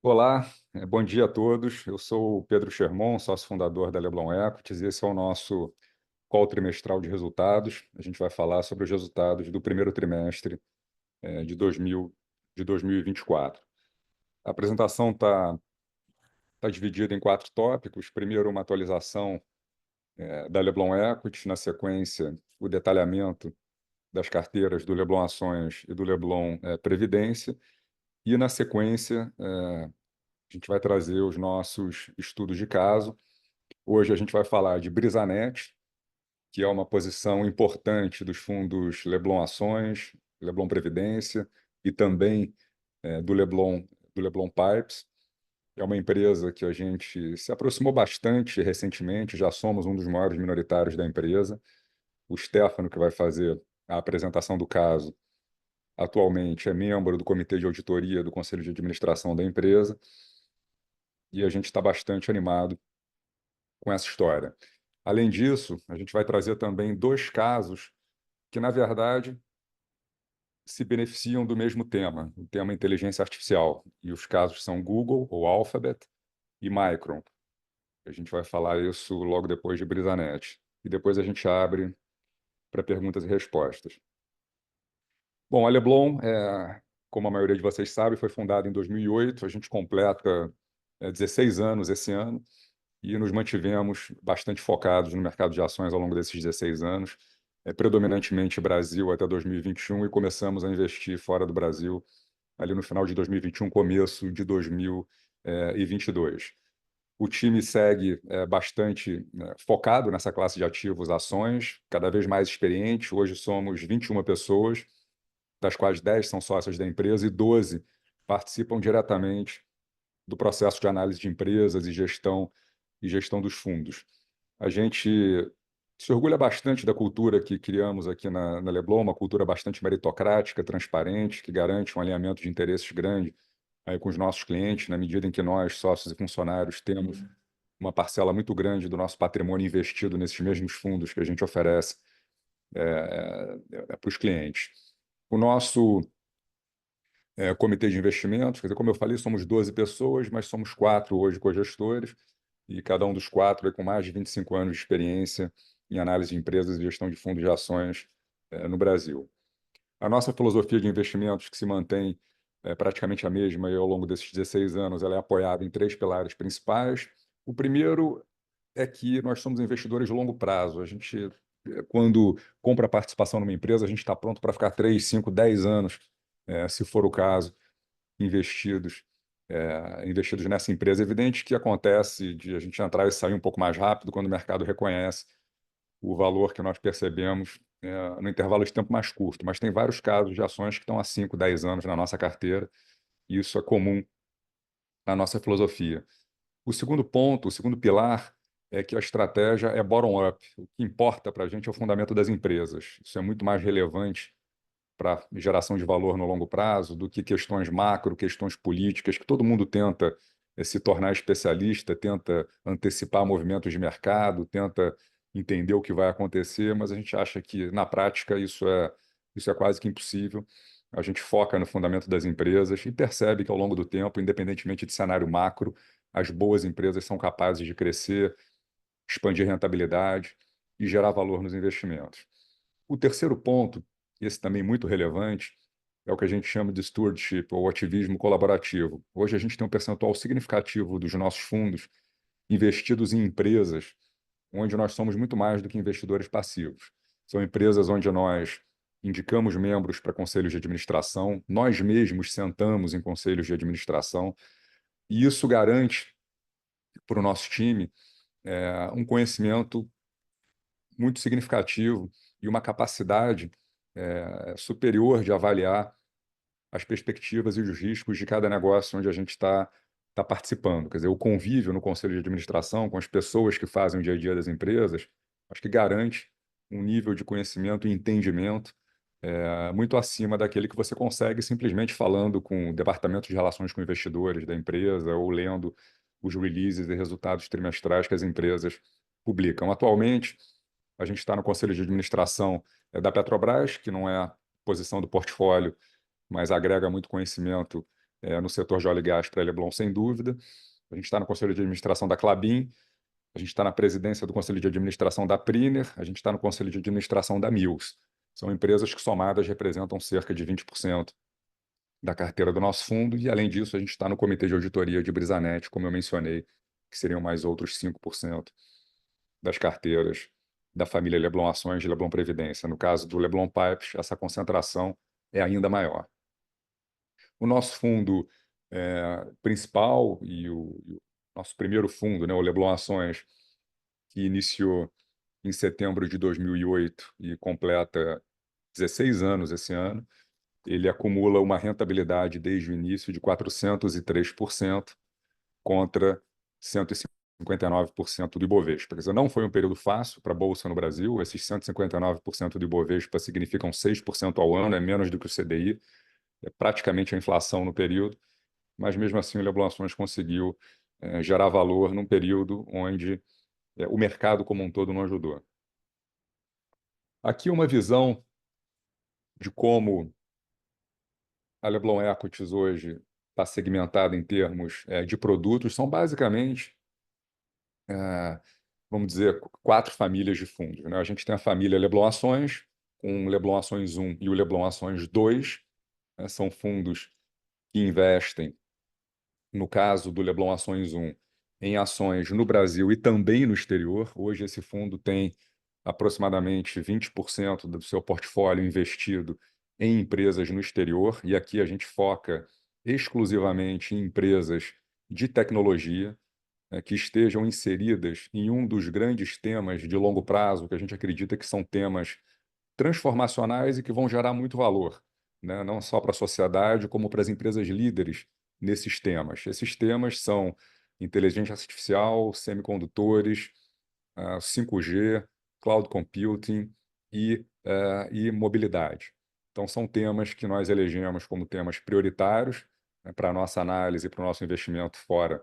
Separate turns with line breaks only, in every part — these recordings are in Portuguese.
Olá, bom dia a todos. Eu sou o Pedro Sherman, sócio fundador da Leblon Equities, e esse é o nosso call trimestral de resultados. A gente vai falar sobre os resultados do primeiro trimestre de 2024. A apresentação tá dividida em 4 tópicos. Primeiro, uma atualização da Leblon Equities, na sequência, o detalhamento das carteiras do Leblon Ações e do Leblon Previdência, e na sequência, a gente vai trazer os nossos estudos de caso. Hoje a gente vai falar de Brisanet, que é uma posição importante dos fundos Leblon Ações, Leblon Previdência e também do Leblon Pipes. É uma empresa que a gente se aproximou bastante recentemente, já somos um dos maiores minoritários da empresa. O Stefano, que vai fazer a apresentação do caso, atualmente é membro do comitê de auditoria do Conselho de Administração da empresa, e a gente está bastante animado com essa história. Além disso, a gente vai trazer também 2 casos que, na verdade, se beneficiam do mesmo tema, o tema inteligência artificial. E os casos são Google, ou Alphabet, e Micron. A gente vai falar isso logo depois de Brisanet. E depois a gente abre para perguntas e respostas. Bom, a Leblon, como a maioria de vocês sabe, foi fundada em 2008. A gente completa 16 anos esse ano. E nos mantivemos bastante focados no mercado de ações ao longo desses 16 anos, predominantemente Brasil até 2021, e começamos a investir fora do Brasil ali no final de 2021, começo de 2022. O time segue bastante focado nessa classe de ativos, ações, cada vez mais experiente. Hoje somos 21 pessoas, das quais 10 são sócias da empresa e 12 participam diretamente do processo de análise de empresas e gestão dos fundos. A gente se orgulha bastante da cultura que criamos aqui na Leblon, uma cultura bastante meritocrática, transparente, que garante um alinhamento de interesses grande aí com os nossos clientes, na medida em que nós, sócios e funcionários, temos uma parcela muito grande do nosso patrimônio investido nesses mesmos fundos que a gente oferece para os clientes. O nosso comitê de investimentos, quer dizer, como eu falei, somos 12 pessoas, mas somos 4 hoje cogestores, e cada um dos 4 é com mais de 25 anos de experiência em análise de empresas e gestão de fundos de ações no Brasil. A nossa filosofia de investimentos, que se mantém praticamente a mesma e ao longo desses 16 anos, ela é apoiada em 3 pilares principais. O primeiro é que nós somos investidores de longo prazo. A gente, quando compra participação numa empresa, a gente está pronto para ficar 3, 5, 10 anos, se for o caso, investidos nessa empresa. É evidente que acontece de a gente entrar e sair um pouco mais rápido quando o mercado reconhece o valor que nós percebemos no intervalo de tempo mais curto, mas tem vários casos de ações que estão há 5, 10 anos na nossa carteira, e isso é comum na nossa filosofia. O segundo ponto, o segundo pilar, é que a estratégia é bottom-up. O que importa para a gente é o fundamento das empresas. Isso é muito mais relevante para geração de valor no longo prazo do que questões macro, questões políticas, que todo mundo tenta se tornar especialista, tenta antecipar movimentos de mercado, tenta entender o que vai acontecer, mas a gente acha que, na prática, isso é quase que impossível. A gente foca no fundamento das empresas e percebe que, ao longo do tempo, independentemente de cenário macro, as boas empresas são capazes de crescer, expandir rentabilidade e gerar valor nos investimentos. O terceiro ponto, esse também muito relevante, é o que a gente chama de stewardship, ou ativismo colaborativo. Hoje a gente tem um percentual significativo dos nossos fundos investidos em empresas onde nós somos muito mais do que investidores passivos. São empresas onde nós indicamos membros para conselhos de administração, nós mesmos sentamos em conselhos de administração, e isso garante para o nosso time um conhecimento muito significativo e uma capacidade superior de avaliar as perspectivas e os riscos de cada negócio onde a gente está participando. Quer dizer, o convívio no conselho de administração com as pessoas que fazem o dia a dia das empresas, acho que garante um nível de conhecimento e entendimento muito acima daquele que você consegue simplesmente falando com o departamento de relações com investidores da empresa ou lendo os releases e resultados trimestrais que as empresas publicam. Atualmente, a gente está no conselho de administração da Petrobras, que não é a posição do portfólio, mas agrega muito conhecimento no setor de óleo e gás para a Leblon, sem dúvida. A gente está no conselho de administração da Klabin, a gente está na presidência do conselho de administração da Priner, a gente está no conselho de administração da Mills. São empresas que somadas representam cerca de 20% da carteira do nosso fundo, e além disso a gente está no comitê de auditoria de Brisanet, como eu mencionei, que seriam mais outros 5% das carteiras da família Leblon Ações de Leblon Previdência. No caso do Leblon Pipes, essa concentração é ainda maior. O nosso fundo principal e o nosso primeiro fundo, o Leblon Ações, que iniciou em setembro de 2008 e completa 16 anos esse ano, ele acumula uma rentabilidade desde o início de 403% contra 159% do Ibovespa. Quer dizer, não foi um período fácil para a Bolsa no Brasil. Esses 159% do Ibovespa significam 6% ao ano, é menos do que o CDI, é praticamente a inflação no período, mas mesmo assim o Leblon Ações conseguiu gerar valor num período onde o mercado como um todo não ajudou. Aqui uma visão de como a Leblon Equities hoje está segmentada em termos de produtos. São basicamente, vamos dizer, 4 famílias de fundos, né? A gente tem a família Leblon Ações, com o Leblon Ações 1 e o Leblon Ações 2, né? São fundos que investem, no caso do Leblon Ações 1, em ações no Brasil e também no exterior. Hoje esse fundo tem aproximadamente 20% do seu portfólio investido em empresas no exterior, e aqui a gente foca exclusivamente em empresas de tecnologia, que estejam inseridas em um dos grandes temas de longo prazo, que a gente acredita que são temas transformacionais e que vão gerar muito valor, né? Não só para a sociedade, como para as empresas líderes nesses temas. Esses temas são inteligência artificial, semicondutores, 5G, cloud computing e mobilidade. Então, são temas que nós elegemos como temas prioritários, né, para a nossa análise, para o nosso investimento fora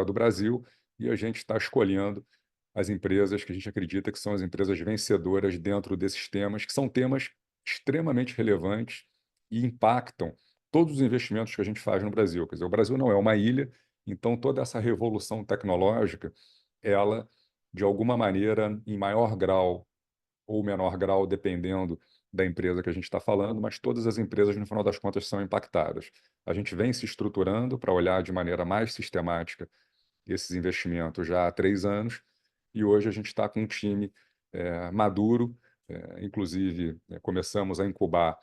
do Brasil, e a gente está escolhendo as empresas que a gente acredita que são as empresas vencedoras dentro desses temas, que são temas extremamente relevantes e impactam todos os investimentos que a gente faz no Brasil. Quer dizer, o Brasil não é uma ilha, então toda essa revolução tecnológica, ela, de alguma maneira, em maior grau ou menor grau, dependendo da empresa que a gente está falando, mas todas as empresas, no final das contas, são impactadas. A gente vem se estruturando para olhar de maneira mais sistemática esses investimentos já há 3 anos, e hoje a gente está com um time maduro, inclusive começamos a incubar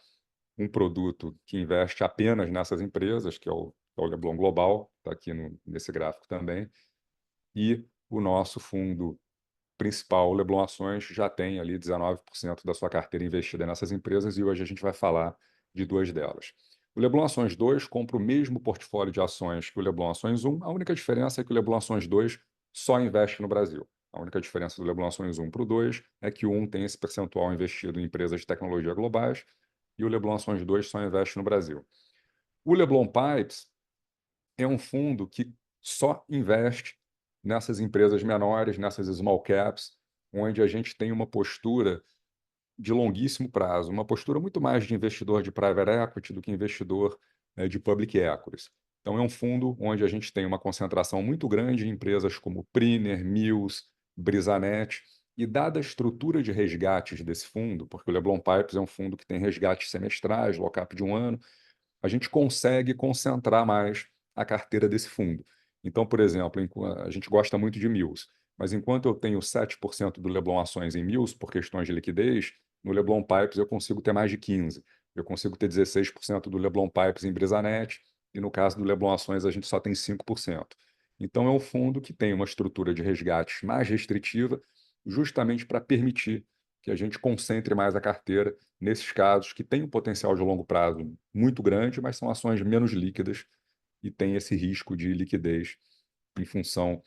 um produto que investe apenas nessas empresas, que é o Leblon Global, está aqui nesse gráfico também, e o nosso fundo principal, o Leblon Ações, já tem ali 19% da sua carteira investida nessas empresas, e hoje a gente vai falar de 2 delas. O Leblon Ações 2 compra o mesmo portfólio de ações que o Leblon Ações 1, a única diferença é que o Leblon Ações 2 só investe no Brasil. A única diferença do Leblon Ações 1 para o 2 é que o 1 tem esse percentual investido em empresas de tecnologia globais e o Leblon Ações 2 só investe no Brasil. O Leblon Pipes é um fundo que só investe nessas empresas menores, nessas small caps, onde a gente tem uma postura de longuíssimo prazo, uma postura muito mais de investidor de private equity do que investidor de public equities. Então, é um fundo onde a gente tem uma concentração muito grande em empresas como Priner, Mills, Brisanet, e dada a estrutura de resgates desse fundo, porque o Leblon Pipes é um fundo que tem resgates semestrais, lock-up de 1 ano, a gente consegue concentrar mais a carteira desse fundo. Então, por exemplo, a gente gosta muito de Mills, mas enquanto eu tenho 7% do Leblon Ações em Mills por questões de liquidez, no Leblon Pipes eu consigo ter mais de 15%. Eu consigo ter 16% do Leblon Pipes em Brisanet, e no caso do Leblon Ações a gente só tem 5%. Então é um fundo que tem uma estrutura de resgates mais restritiva, justamente para permitir que a gente concentre mais a carteira nesses casos que têm um potencial de longo prazo muito grande, mas são ações menos líquidas e têm esse risco de liquidez em função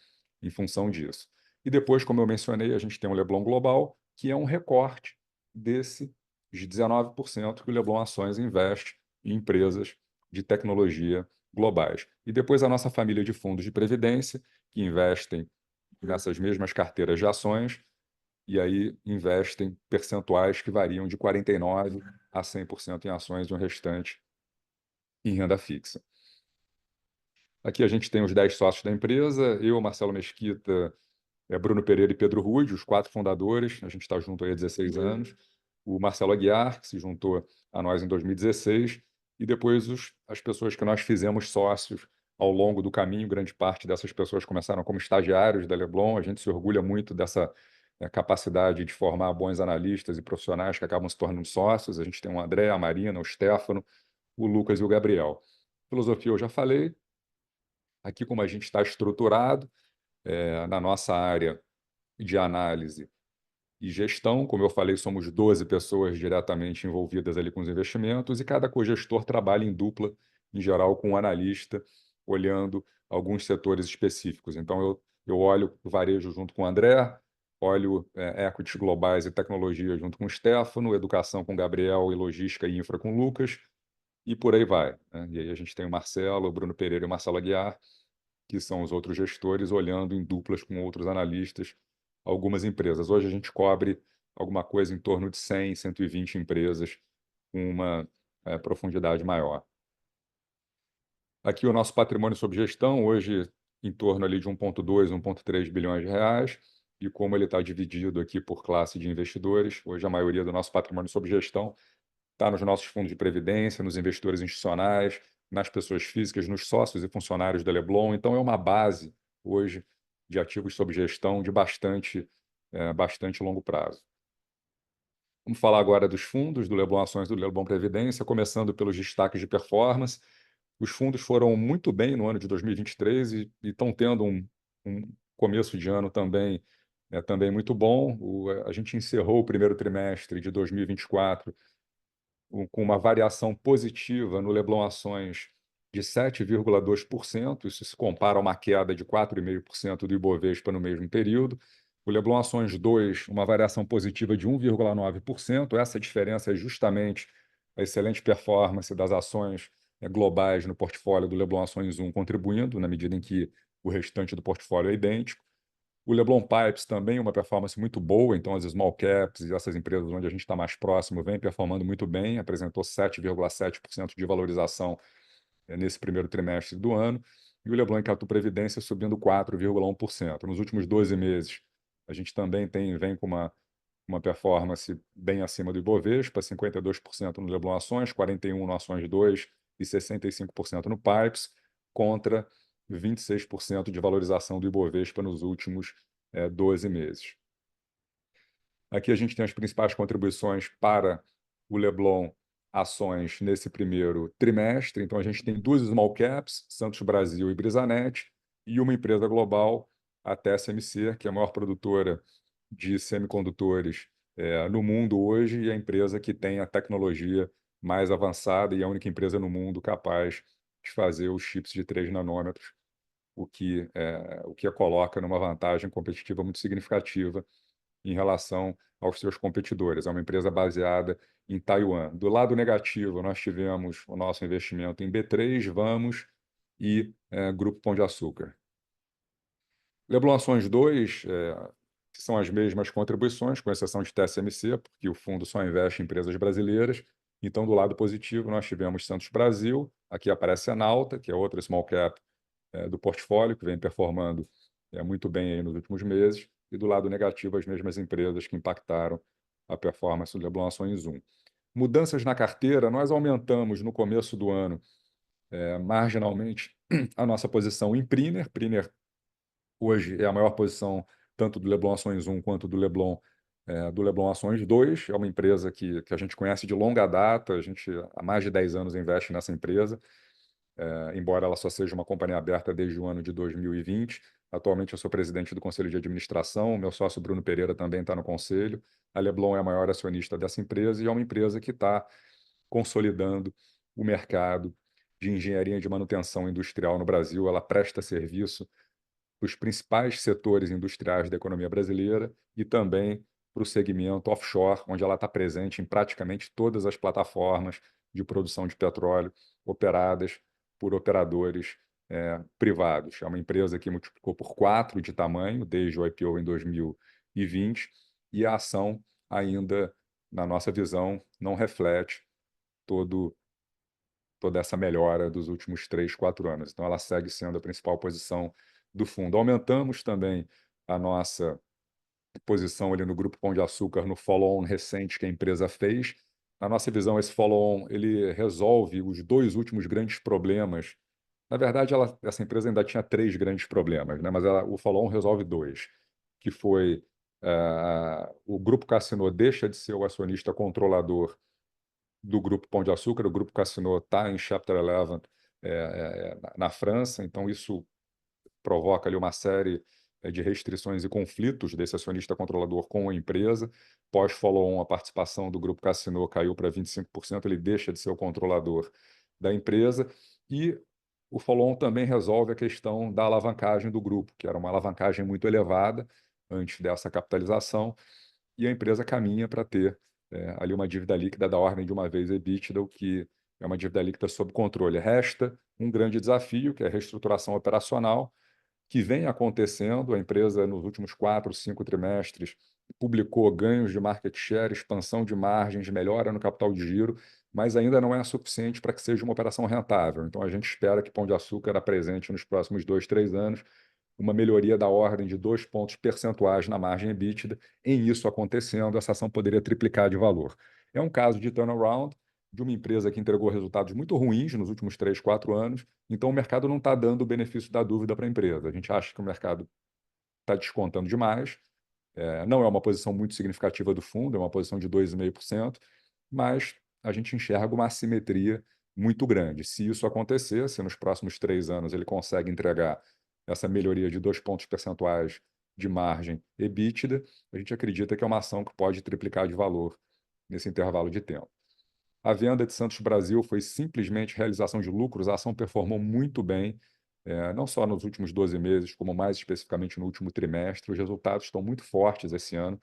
disso. E depois, como eu mencionei, a gente tem o Leblon Global, que é um recorte desses 19% que o Leblon Ações investe em empresas de tecnologia globais. E depois a nossa família de fundos de previdência, que investem nessas mesmas carteiras de ações, e aí investem percentuais que variam de 49% a 100% em ações, e o restante em renda fixa. Aqui a gente tem os 10 sócios da empresa, eu, Marcelo Mesquita, Bruno Pereira e Pedro Rude, os 4 fundadores, a gente está junto aí há 16 anos. O Marcelo Aguiar, que se juntou a nós em 2016, e depois as pessoas que nós fizemos sócios ao longo do caminho. Grande parte dessas pessoas começaram como estagiários da Leblon. A gente se orgulha muito dessa capacidade de formar bons analistas e profissionais que acabam se tornando sócios. A gente tem o André, a Marina, o Stefano, o Lucas e o Gabriel. Filosofia eu já falei. Aqui, como a gente está estruturado, na nossa área de análise e gestão, como eu falei, somos 12 pessoas diretamente envolvidas ali com os investimentos e cada cogestor trabalha em dupla, em geral, com um analista, olhando alguns setores específicos. Então, eu olho o varejo junto com o André, olho equities globais e tecnologia junto com o Stefano, educação com o Gabriel e logística e infra com o Lucas, e por aí vai, né? E aí a gente tem o Marcelo, o Bruno Pereira e o Marcelo Aguiar, que são os outros gestores, olhando em duplas com outros analistas algumas empresas. Hoje a gente cobre alguma coisa em torno de 100, 120 empresas com uma profundidade maior. Aqui o nosso patrimônio sob gestão, hoje em torno ali de 1,2, 1,3 bilhões de reais, e como ele está dividido aqui por classe de investidores, hoje a maioria do nosso patrimônio sob gestão está nos nossos fundos de previdência, nos investidores institucionais, nas pessoas físicas, nos sócios e funcionários da Leblon. Então, é uma base hoje de ativos sob gestão de bastante longo prazo. Vamos falar agora dos fundos do Leblon Ações e do Leblon Previdência, começando pelos destaques de performance. Os fundos foram muito bem no ano de 2023 e estão tendo um começo de ano também muito bom. A gente encerrou o primeiro trimestre de 2024 com uma variação positiva no Leblon Ações de 7,2%. Isso se compara a uma queda de 4,5% do Ibovespa no mesmo período. O Leblon Ações 2, uma variação positiva de 1,9%. Essa diferença é justamente a excelente performance das ações globais no portfólio do Leblon Ações 1, contribuindo, na medida em que o restante do portfólio é idêntico. O Leblon Pipes também uma performance muito boa, então as small caps e essas empresas onde a gente está mais próximo vêm performando muito bem, apresentou 7,7% de valorização nesse primeiro trimestre do ano, e o Leblon Catu Previdência subindo 4,1%. Nos últimos 12 meses, a gente também vem com uma performance bem acima do Ibovespa, 52% no Leblon Ações, 41% no Ações 2 e 65% no Pipes, contra 26% de valorização do Ibovespa nos últimos 12 meses. Aqui a gente tem as principais contribuições para o Leblon Ações nesse primeiro trimestre. Então, a gente tem 2 small caps, Santos Brasil e Brisanet, e uma empresa global, a TSMC, que é a maior produtora de semicondutores no mundo hoje e a empresa que tem a tecnologia mais avançada e a única empresa no mundo capaz de fazer os chips de 3 nanômetros, o que a coloca numa vantagem competitiva muito significativa em relação aos seus competidores. É uma empresa baseada em Taiwan. Do lado negativo, nós tivemos o nosso investimento em B3, Vamos e Grupo Pão de Açúcar. Leblon Ações 2, que são as mesmas contribuições, com exceção de TSMC, porque o fundo só investe em empresas brasileiras. Então, do lado positivo, nós tivemos Santos Brasil, aqui aparece a Enalta, que é outra small cap do portfólio, que vem performando muito bem aí nos últimos meses, e do lado negativo, as mesmas empresas que impactaram a performance do Leblon Ações 1. Mudanças na carteira, nós aumentamos no começo do ano, marginalmente, a nossa posição em Priner. Priner hoje é a maior posição tanto do Leblon Ações 1 quanto do Leblon Ações 2. É uma empresa que a gente conhece de longa data, a gente há mais de 10 anos investe nessa empresa, embora ela só seja uma companhia aberta desde o ano de 2020. Atualmente eu sou presidente do Conselho de Administração, meu sócio Bruno Pereira também está no conselho. A Leblon é a maior acionista dessa empresa e é uma empresa que está consolidando o mercado de engenharia de manutenção industrial no Brasil. Ela presta serviço para os principais setores industriais da economia brasileira e também para o segmento offshore, onde ela está presente em praticamente todas as plataformas de produção de petróleo operadas por operadores privados. É uma empresa que multiplicou por 4 de tamanho desde o IPO em 2020 e a ação ainda, na nossa visão, não reflete toda essa melhora dos últimos 3, 4 anos. Então, ela segue sendo a principal posição do fundo. Aumentamos também a nossa posição ali no Grupo Pão de Açúcar, no follow-on recente que a empresa fez. Na nossa visão, esse follow-on ele resolve os dois últimos grandes problemas. Na verdade, essa empresa ainda tinha três grandes problemas, né? Mas o follow-on resolve dois, que foi o Grupo Casino deixa de ser o acionista controlador do Grupo Pão de Açúcar. O Grupo Casino está em Chapter 11 na França, então isso provoca ali uma série de restrições e conflitos desse acionista controlador com a empresa. Pós-follow-on, a participação do Grupo Casino caiu para 25%, ele deixa de ser o controlador da empresa. E o follow-on também resolve a questão da alavancagem do grupo, que era uma alavancagem muito elevada antes dessa capitalização, e a empresa caminha para ter ali uma dívida líquida da ordem de uma vez EBITDA, o que é uma dívida líquida sob controle. Resta um grande desafio, que é a reestruturação operacional, que vem acontecendo. A empresa, nos últimos 4, 5 trimestres, publicou ganhos de market share, expansão de margens, melhora no capital de giro, mas ainda não é suficiente para que seja uma operação rentável. Então, a gente espera que Pão de Açúcar apresente nos próximos 2, 3 anos uma melhoria da ordem de 2 pontos percentuais na margem EBITDA. Em isso acontecendo, essa ação poderia triplicar de valor. É um caso de turnaround de uma empresa que entregou resultados muito ruins nos últimos 3, 4 anos, então o mercado não está dando o benefício da dúvida para a empresa. A gente acha que o mercado está descontando demais, não é uma posição muito significativa do fundo, é uma posição de 2,5%, mas a gente enxerga uma assimetria muito grande. Se isso acontecer, se nos próximos 3 anos ele consegue entregar essa melhoria de 2 pontos percentuais de margem EBITDA, a gente acredita que é uma ação que pode triplicar de valor nesse intervalo de tempo. A venda de Santos Brasil foi simplesmente realização de lucros, a ação performou muito bem, não só nos últimos 12 meses, como mais especificamente no último trimestre. Os resultados estão muito fortes esse ano,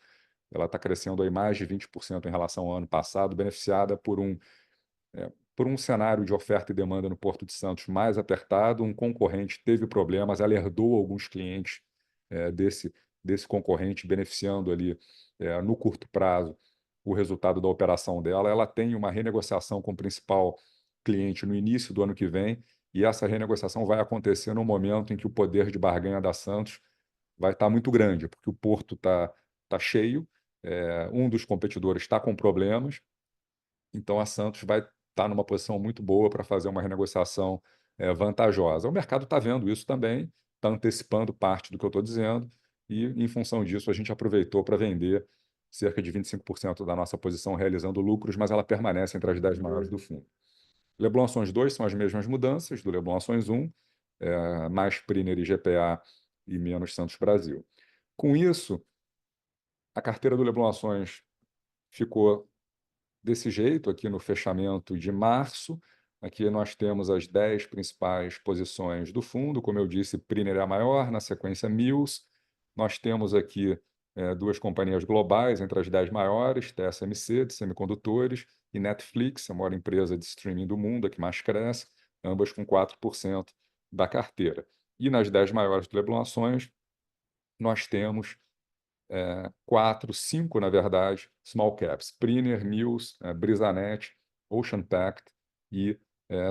ela está crescendo aí mais de 20% em relação ao ano passado, beneficiada por um cenário de oferta e demanda no Porto de Santos mais apertado. Um concorrente teve problemas, ela herdou alguns clientes desse concorrente, beneficiando ali no curto prazo o resultado da operação dela. Ela tem uma renegociação com o principal cliente no início do ano que vem, e essa renegociação vai acontecer no momento em que o poder de barganha da Santos vai estar muito grande, porque o porto tá cheio, um dos competidores está com problemas, então a Santos vai estar numa posição muito boa para fazer uma renegociação vantajosa. O mercado está vendo isso também, está antecipando parte do que eu estou dizendo, e em função disso a gente aproveitou para vender cerca de 25% da nossa posição realizando lucros, mas ela permanece entre as 10 maiores do fundo. Leblon Ações 2 são as mesmas mudanças do Leblon Ações 1, mais Priner e GPA e menos Santos Brasil. Com isso, a carteira do Leblon Ações ficou desse jeito aqui no fechamento de março. Aqui nós temos as 10 principais posições do fundo. Como eu disse, Priner é a maior, na sequência Mills. Nós temos aqui duas companhias globais entre as 10 maiores, TSMC, de semicondutores, e Netflix, a maior empresa de streaming do mundo, a que mais cresce, ambas com 4% da carteira. E nas 10 maiores do Leblon Ações, nós temos 4, 5, na verdade, small caps: Priner, Mills, Brisanet, Ocean Pact e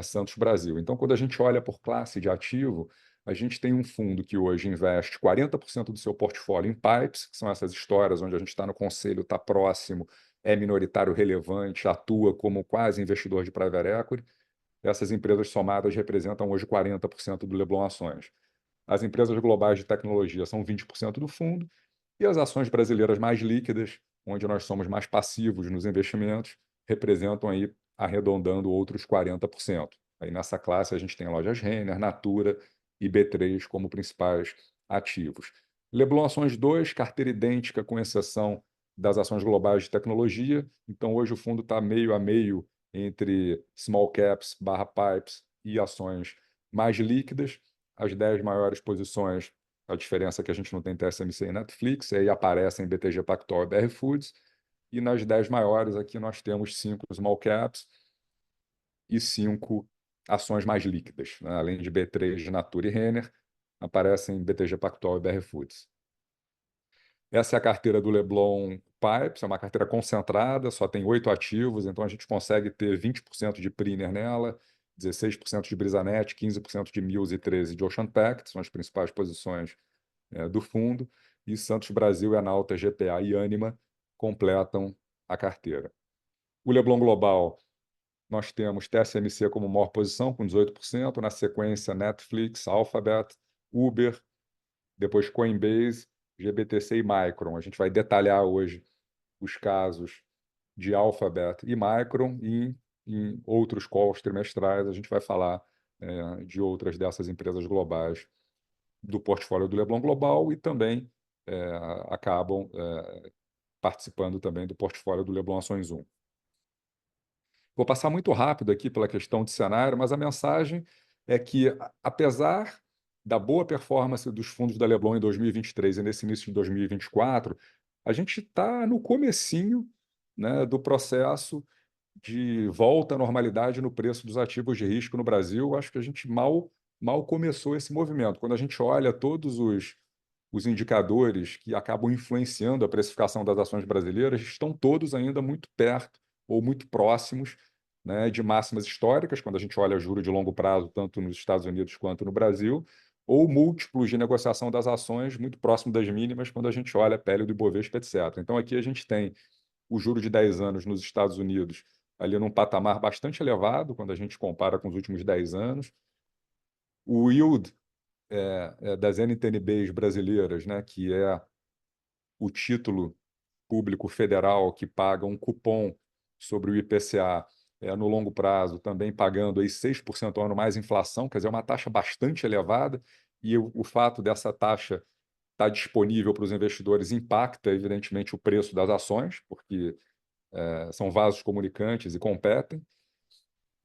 Santos Brasil. Então, quando a gente olha por classe de ativo, a gente tem um fundo que hoje investe 40% do seu portfólio em pipes, que são essas histórias onde a gente está no conselho, está próximo, é minoritário relevante, atua como quase investidor de private equity. Essas empresas somadas representam hoje 40% do Leblon Ações. As empresas globais de tecnologia são 20% do fundo, e as ações brasileiras mais líquidas, onde nós somos mais passivos nos investimentos, representam aí, arredondando, outros 40%. Aí nessa classe a gente tem lojas Renner, Natura e B3 como principais ativos. Leblon Ações 2, carteira idêntica, com exceção das ações globais de tecnologia. Então, hoje o fundo está meio a meio entre small caps, pipes e ações mais líquidas. As 10 maiores posições, a diferença é que a gente não tem TSMC e Netflix, aí aparecem BTG Pactual e BR Foods. E nas 10 maiores aqui nós temos 5 small caps e 5 ações mais líquidas, né? Além de B3, Natura e Renner, aparecem BTG Pactual e BR Foods. Essa é a carteira do Leblon Pipes, é uma carteira concentrada, só tem 8 ativos, então a gente consegue ter 20% de Priner nela, 16% de Brisanet, 15% de Mills e 13% de Ocean Pact, são as principais posições do fundo, e Santos Brasil, Enalta, GPA e Anima completam a carteira. O Leblon Global, nós temos TSMC como maior posição, com 18%, na sequência Netflix, Alphabet, Uber, depois Coinbase, GBTC e Micron. A gente vai detalhar hoje os casos de Alphabet e Micron, e em outros calls trimestrais a gente vai falar de outras dessas empresas globais do portfólio do Leblon Global e também acabam participando também do portfólio do Leblon Ações 1. Vou passar muito rápido aqui pela questão de cenário, mas a mensagem é que, apesar da boa performance dos fundos da Leblon em 2023 e nesse início de 2024, a gente está no comecinho, né, do processo de volta à normalidade no preço dos ativos de risco no Brasil. Acho que a gente mal começou esse movimento. Quando a gente olha todos os indicadores que acabam influenciando a precificação das ações brasileiras, estão todos ainda muito perto ou muito próximos, né, de máximas históricas, quando a gente olha juro de longo prazo, tanto nos Estados Unidos quanto no Brasil, ou múltiplos de negociação das ações muito próximo das mínimas, quando a gente olha a pele do Ibovespa, etc. Então, aqui a gente tem o juro de 10 anos nos Estados Unidos ali num patamar bastante elevado, quando a gente compara com os últimos 10 anos. O yield das NTNBs brasileiras, né, que é o título público federal que paga um cupom sobre o IPCA no longo prazo, também pagando aí 6% ao ano mais inflação, quer dizer, é uma taxa bastante elevada, e o fato dessa taxa estar disponível para os investidores impacta, evidentemente, o preço das ações, porque são vasos comunicantes e competem.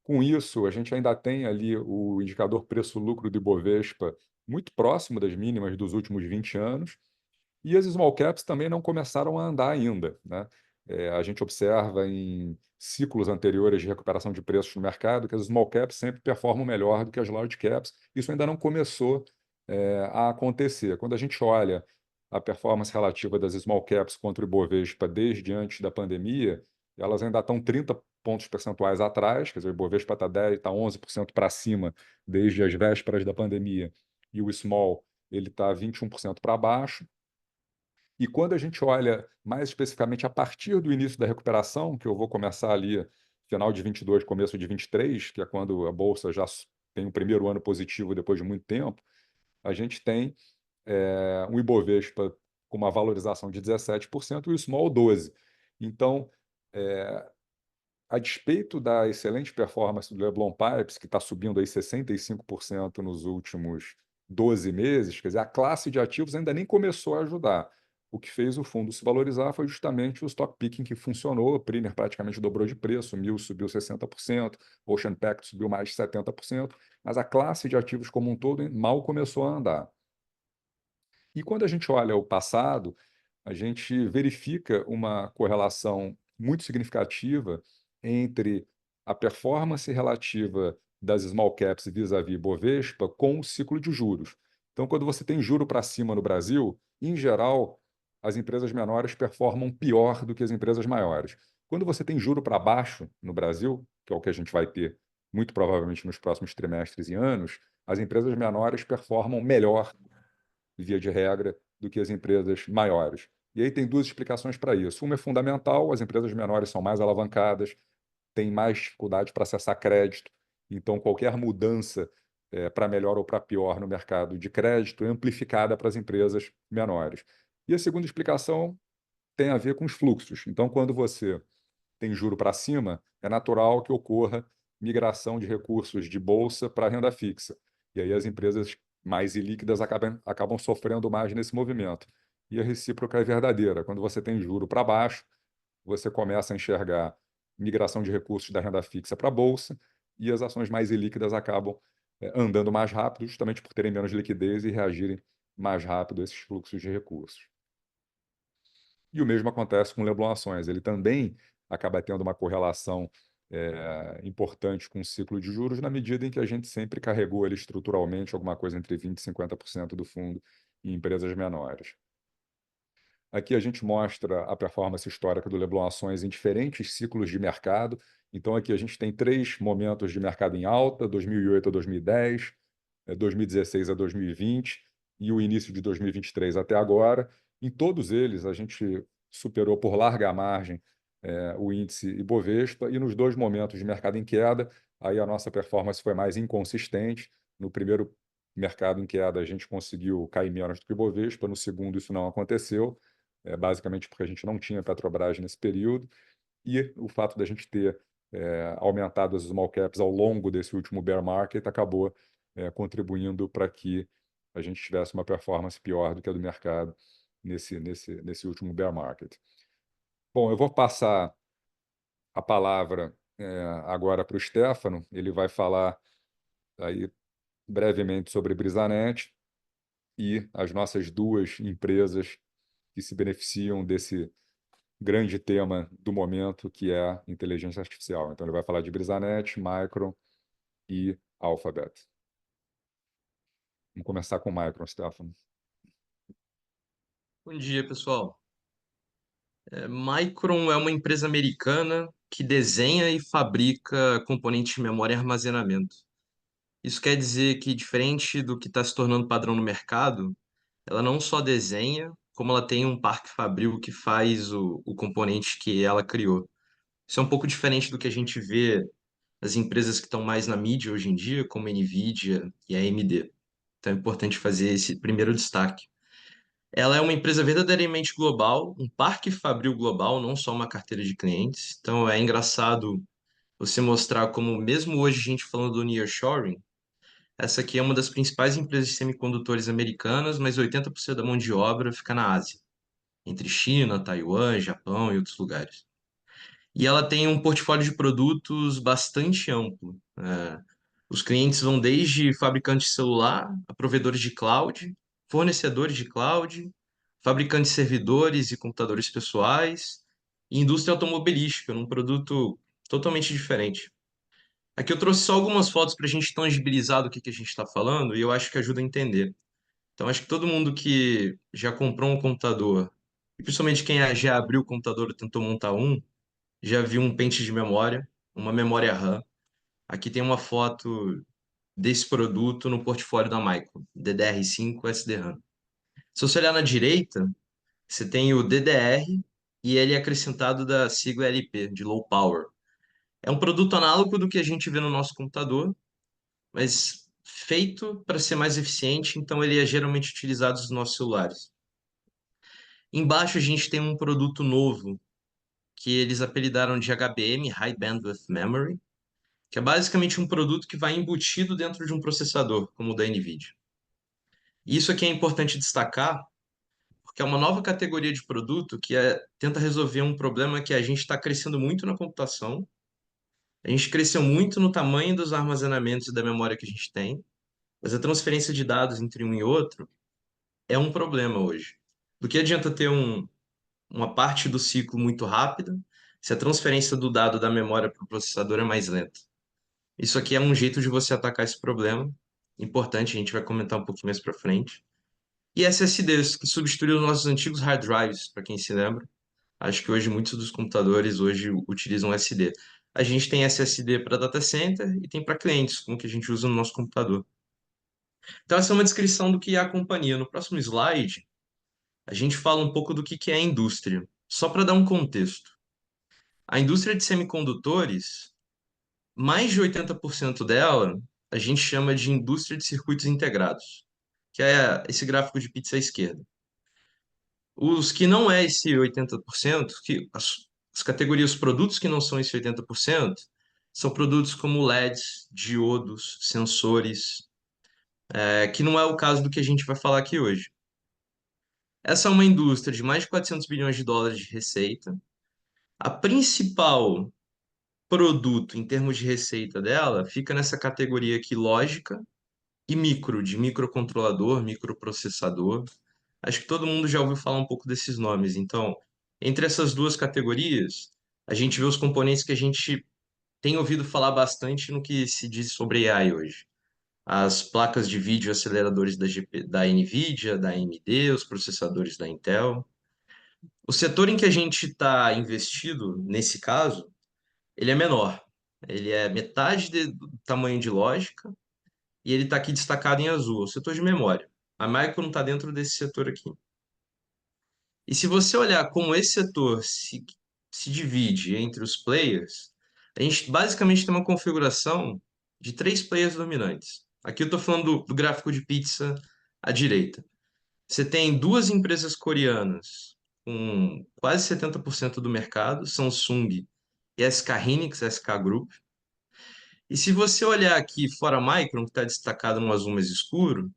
Com isso, a gente ainda tem ali o indicador preço-lucro do Ibovespa muito próximo das mínimas dos últimos 20 anos, e as small caps também não começaram a andar ainda, né? A gente observa em ciclos anteriores de recuperação de preços no mercado que as small caps sempre performam melhor do que as large caps. Isso ainda não começou a acontecer. Quando a gente olha a performance relativa das small caps contra o Ibovespa desde antes da pandemia, elas ainda estão 30 pontos percentuais atrás, quer dizer, o Ibovespa está 10, está 11% para cima desde as vésperas da pandemia, e o small ele está 21% para baixo. E quando a gente olha mais especificamente a partir do início da recuperação, que eu vou começar ali final de 22, começo de 23, que é quando a bolsa já tem o primeiro ano positivo depois de muito tempo, a gente tem um Ibovespa com uma valorização de 17% e o Small 12%. Então, a despeito da excelente performance do Leblon Pipes, que está subindo aí 65% nos últimos 12 meses, quer dizer, a classe de ativos ainda nem começou a ajudar. O que fez o fundo se valorizar foi justamente o stock picking que funcionou. O Priner praticamente dobrou de preço, o Mills subiu 60%, o Ocean Pact subiu mais de 70%, mas a classe de ativos como um todo mal começou a andar. E quando a gente olha o passado, a gente verifica uma correlação muito significativa entre a performance relativa das small caps vis-à-vis Bovespa com o ciclo de juros. Então, quando você tem juro para cima no Brasil, em geral, as empresas menores performam pior do que as empresas maiores. Quando você tem juro para baixo no Brasil, que é o que a gente vai ter muito provavelmente nos próximos trimestres e anos, as empresas menores performam melhor, via de regra, do que as empresas maiores. E aí tem duas explicações para isso. Uma é fundamental: as empresas menores são mais alavancadas, têm mais dificuldade para acessar crédito, então qualquer mudança para melhor ou para pior no mercado de crédito é amplificada para as empresas menores. E a segunda explicação tem a ver com os fluxos. Então, quando você tem juro para cima, é natural que ocorra migração de recursos de bolsa para renda fixa. E aí as empresas mais ilíquidas acabam sofrendo mais nesse movimento. E a recíproca é verdadeira. Quando você tem juro para baixo, você começa a enxergar migração de recursos da renda fixa para a bolsa, e as ações mais ilíquidas acabam andando mais rápido, justamente por terem menos liquidez e reagirem mais rápido a esses fluxos de recursos. E o mesmo acontece com o Leblon Ações. Ele também acaba tendo uma correlação importante com o ciclo de juros, na medida em que a gente sempre carregou ali estruturalmente alguma coisa entre 20% e 50% do fundo em empresas menores. Aqui a gente mostra a performance histórica do Leblon Ações em diferentes ciclos de mercado. Então, aqui a gente tem três momentos de mercado em alta: 2008 a 2010, 2016 a 2020 e o início de 2023 até agora. Em todos eles, a gente superou por larga margem o índice Ibovespa, e nos dois momentos de mercado em queda, aí a nossa performance foi mais inconsistente. No primeiro mercado em queda, a gente conseguiu cair menos do que o Ibovespa; no segundo, isso não aconteceu, basicamente porque a gente não tinha Petrobras nesse período, e o fato da gente ter aumentado as small caps ao longo desse último bear market acabou contribuindo para que a gente tivesse uma performance pior do que a do mercado nesse último bear market. Bom, eu vou passar a palavra agora para o Stefano. Ele vai falar aí brevemente sobre Brisanet e as nossas duas empresas que se beneficiam desse grande tema do momento, que é a inteligência artificial. Então, ele vai falar de Brisanet, Micron e Alphabet. Vamos começar com Micron, Stefano.
Bom dia, pessoal. Micron é uma empresa americana que desenha e fabrica componentes de memória e armazenamento. Isso quer dizer que, diferente do que está se tornando padrão no mercado, ela não só desenha, como ela tem um parque fabril que faz o componente que ela criou. Isso é um pouco diferente do que a gente vê nas empresas que estão mais na mídia hoje em dia, como a Nvidia e a AMD. Então é importante fazer esse primeiro destaque. Ela é uma empresa verdadeiramente global, um parque fabril global, não só uma carteira de clientes. Então é engraçado você mostrar como, mesmo hoje, a gente falando do nearshoring, essa aqui é uma das principais empresas de semicondutores americanas, mas 80% da mão de obra fica na Ásia, entre China, Taiwan, Japão e outros lugares. E ela tem um portfólio de produtos bastante amplo. Os clientes vão desde fabricantes de celular, a provedores de cloud, fornecedores de cloud, fabricantes de servidores e computadores pessoais, e indústria automobilística, num produto totalmente diferente. Aqui eu trouxe só algumas fotos para a gente tangibilizar do que a gente está falando, e eu acho que ajuda a entender. Então, acho que todo mundo que já comprou um computador, e principalmente quem já abriu o computador e tentou montar um, já viu um pente de memória, uma memória RAM. Aqui tem uma foto desse produto no portfólio da Micron, DDR5 SD-RAM. Se você olhar na direita, você tem o DDR e ele é acrescentado da sigla LP, de Low Power. É um produto análogo do que a gente vê no nosso computador, mas feito para ser mais eficiente, então ele é geralmente utilizado nos nossos celulares. Embaixo a gente tem um produto novo que eles apelidaram de HBM, High Bandwidth Memory, que é basicamente um produto que vai embutido dentro de um processador, como o da NVIDIA. Isso aqui é importante destacar, porque é uma nova categoria de produto que tenta resolver um problema que a gente está crescendo muito na computação. A gente cresceu muito no tamanho dos armazenamentos e da memória que a gente tem, mas a transferência de dados entre um e outro é um problema hoje. Do que adianta ter uma parte do ciclo muito rápida se a transferência do dado da memória para o processador é mais lenta? Isso aqui é um jeito de você atacar esse problema. Importante, a gente vai comentar um pouquinho mais para frente. E SSDs, que substituem os nossos antigos hard drives, para quem se lembra. Acho que hoje muitos dos computadores hoje utilizam SD. A gente tem SSD para data center e tem para clientes, como que a gente usa no nosso computador. Então essa é uma descrição do que é a companhia. No próximo slide, a gente fala um pouco do que é a indústria. Só para dar um contexto. A indústria de semicondutores, mais de 80% dela, a gente chama de indústria de circuitos integrados, que é esse gráfico de pizza à esquerda. Os que não é esse 80%, que as categorias, os produtos que não são esse 80%, são produtos como LEDs, diodos, sensores, que não é o caso do que a gente vai falar aqui hoje. Essa é uma indústria de mais de 400 bilhões de dólares de receita. A principal produto em termos de receita dela fica nessa categoria aqui, lógica e micro, de microcontrolador, microprocessador. Acho que todo mundo já ouviu falar um pouco desses nomes. Então, entre essas duas categorias, a gente vê os componentes que a gente tem ouvido falar bastante no que se diz sobre AI hoje. As placas de vídeo aceleradores da NVIDIA, da AMD, os processadores da Intel. O setor em que a gente está investido, nesse caso, ele é menor. Ele é metade do tamanho de lógica e ele está aqui destacado em azul, o setor de memória. A Micron não está dentro desse setor aqui. E se você olhar como esse setor se divide entre os players, a gente basicamente tem uma configuração de três players dominantes. Aqui eu estou falando do gráfico de pizza à direita. Você tem duas empresas coreanas com quase 70% do mercado, Samsung e SK Hynix, SK Group. E se você olhar aqui fora Micron, que está destacado no azul mais escuro,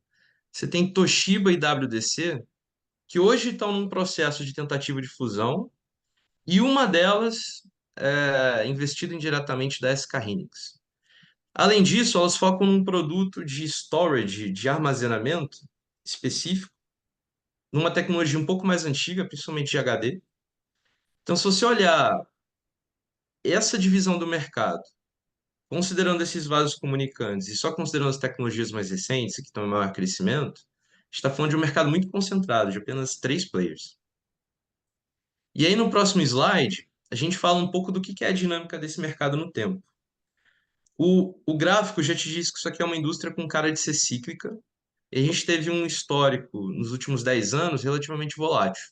você tem Toshiba e WDC, que hoje estão num processo de tentativa de fusão, e uma delas é investida indiretamente da SK Hynix. Além disso, elas focam num produto de storage, de armazenamento específico, numa tecnologia um pouco mais antiga, principalmente de HD. Então, se você olhar essa divisão do mercado, considerando esses vasos comunicantes e só considerando as tecnologias mais recentes, que estão em maior crescimento, a gente está falando de um mercado muito concentrado, de apenas três players. E aí, no próximo slide, a gente fala um pouco do que é a dinâmica desse mercado no tempo. O gráfico já te diz que isso aqui é uma indústria com cara de ser cíclica, e a gente teve um histórico nos últimos 10 anos relativamente volátil.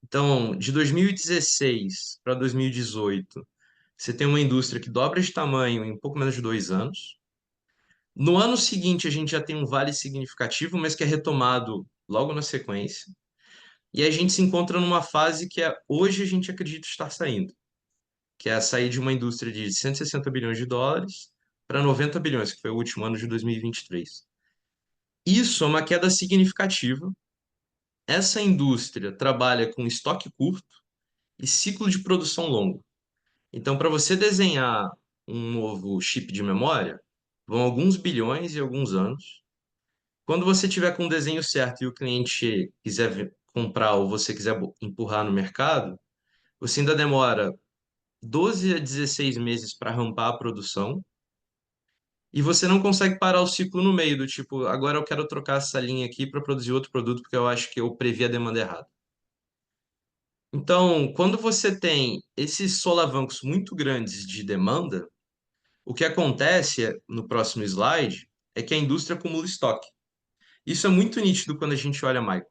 Então, de 2016 para 2018, você tem uma indústria que dobra de tamanho em um pouco menos de 2 anos. No ano seguinte, a gente já tem um vale significativo, mas que é retomado logo na sequência. E a gente se encontra numa fase que hoje a gente acredita estar saindo, que é a sair de uma indústria de 160 bilhões de dólares para 90 bilhões, que foi o último ano de 2023. Isso é uma queda significativa. Essa indústria trabalha com estoque curto e ciclo de produção longo. Então, para você desenhar um novo chip de memória, vão alguns bilhões e alguns anos. Quando você tiver com o desenho certo e o cliente quiser comprar ou você quiser empurrar no mercado, você ainda demora 12 a 16 meses para rampar a produção e você não consegue parar o ciclo no meio do tipo, agora eu quero trocar essa linha aqui para produzir outro produto porque eu acho que eu previ a demanda errada. Então, quando você tem esses solavancos muito grandes de demanda, o que acontece no próximo slide é que a indústria acumula estoque. Isso é muito nítido quando a gente olha a Micro.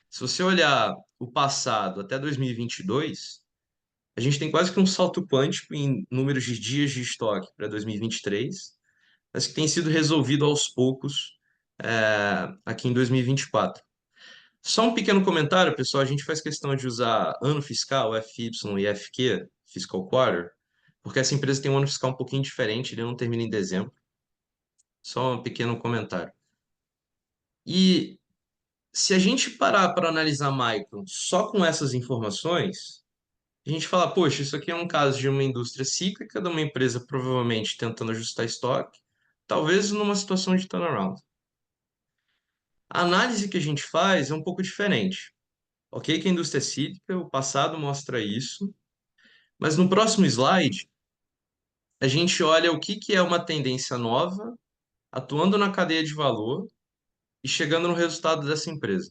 Se você olhar o passado até 2022, a gente tem quase que um salto quântico em números de dias de estoque para 2023, mas que tem sido resolvido aos poucos aqui em 2024. Só um pequeno comentário, pessoal. A gente faz questão de usar ano fiscal, FY e FQ, Fiscal Quarter, porque essa empresa tem um ano fiscal um pouquinho diferente, ele não termina em dezembro. Só um pequeno comentário. E se a gente parar para analisar Micron só com essas informações, a gente fala, poxa, isso aqui é um caso de uma indústria cíclica, de uma empresa provavelmente tentando ajustar estoque, talvez numa situação de turnaround. A análise que a gente faz é um pouco diferente. Ok, que a indústria é cíclica, o passado mostra isso, mas no próximo slide, a gente olha o que é uma tendência nova, atuando na cadeia de valor e chegando no resultado dessa empresa.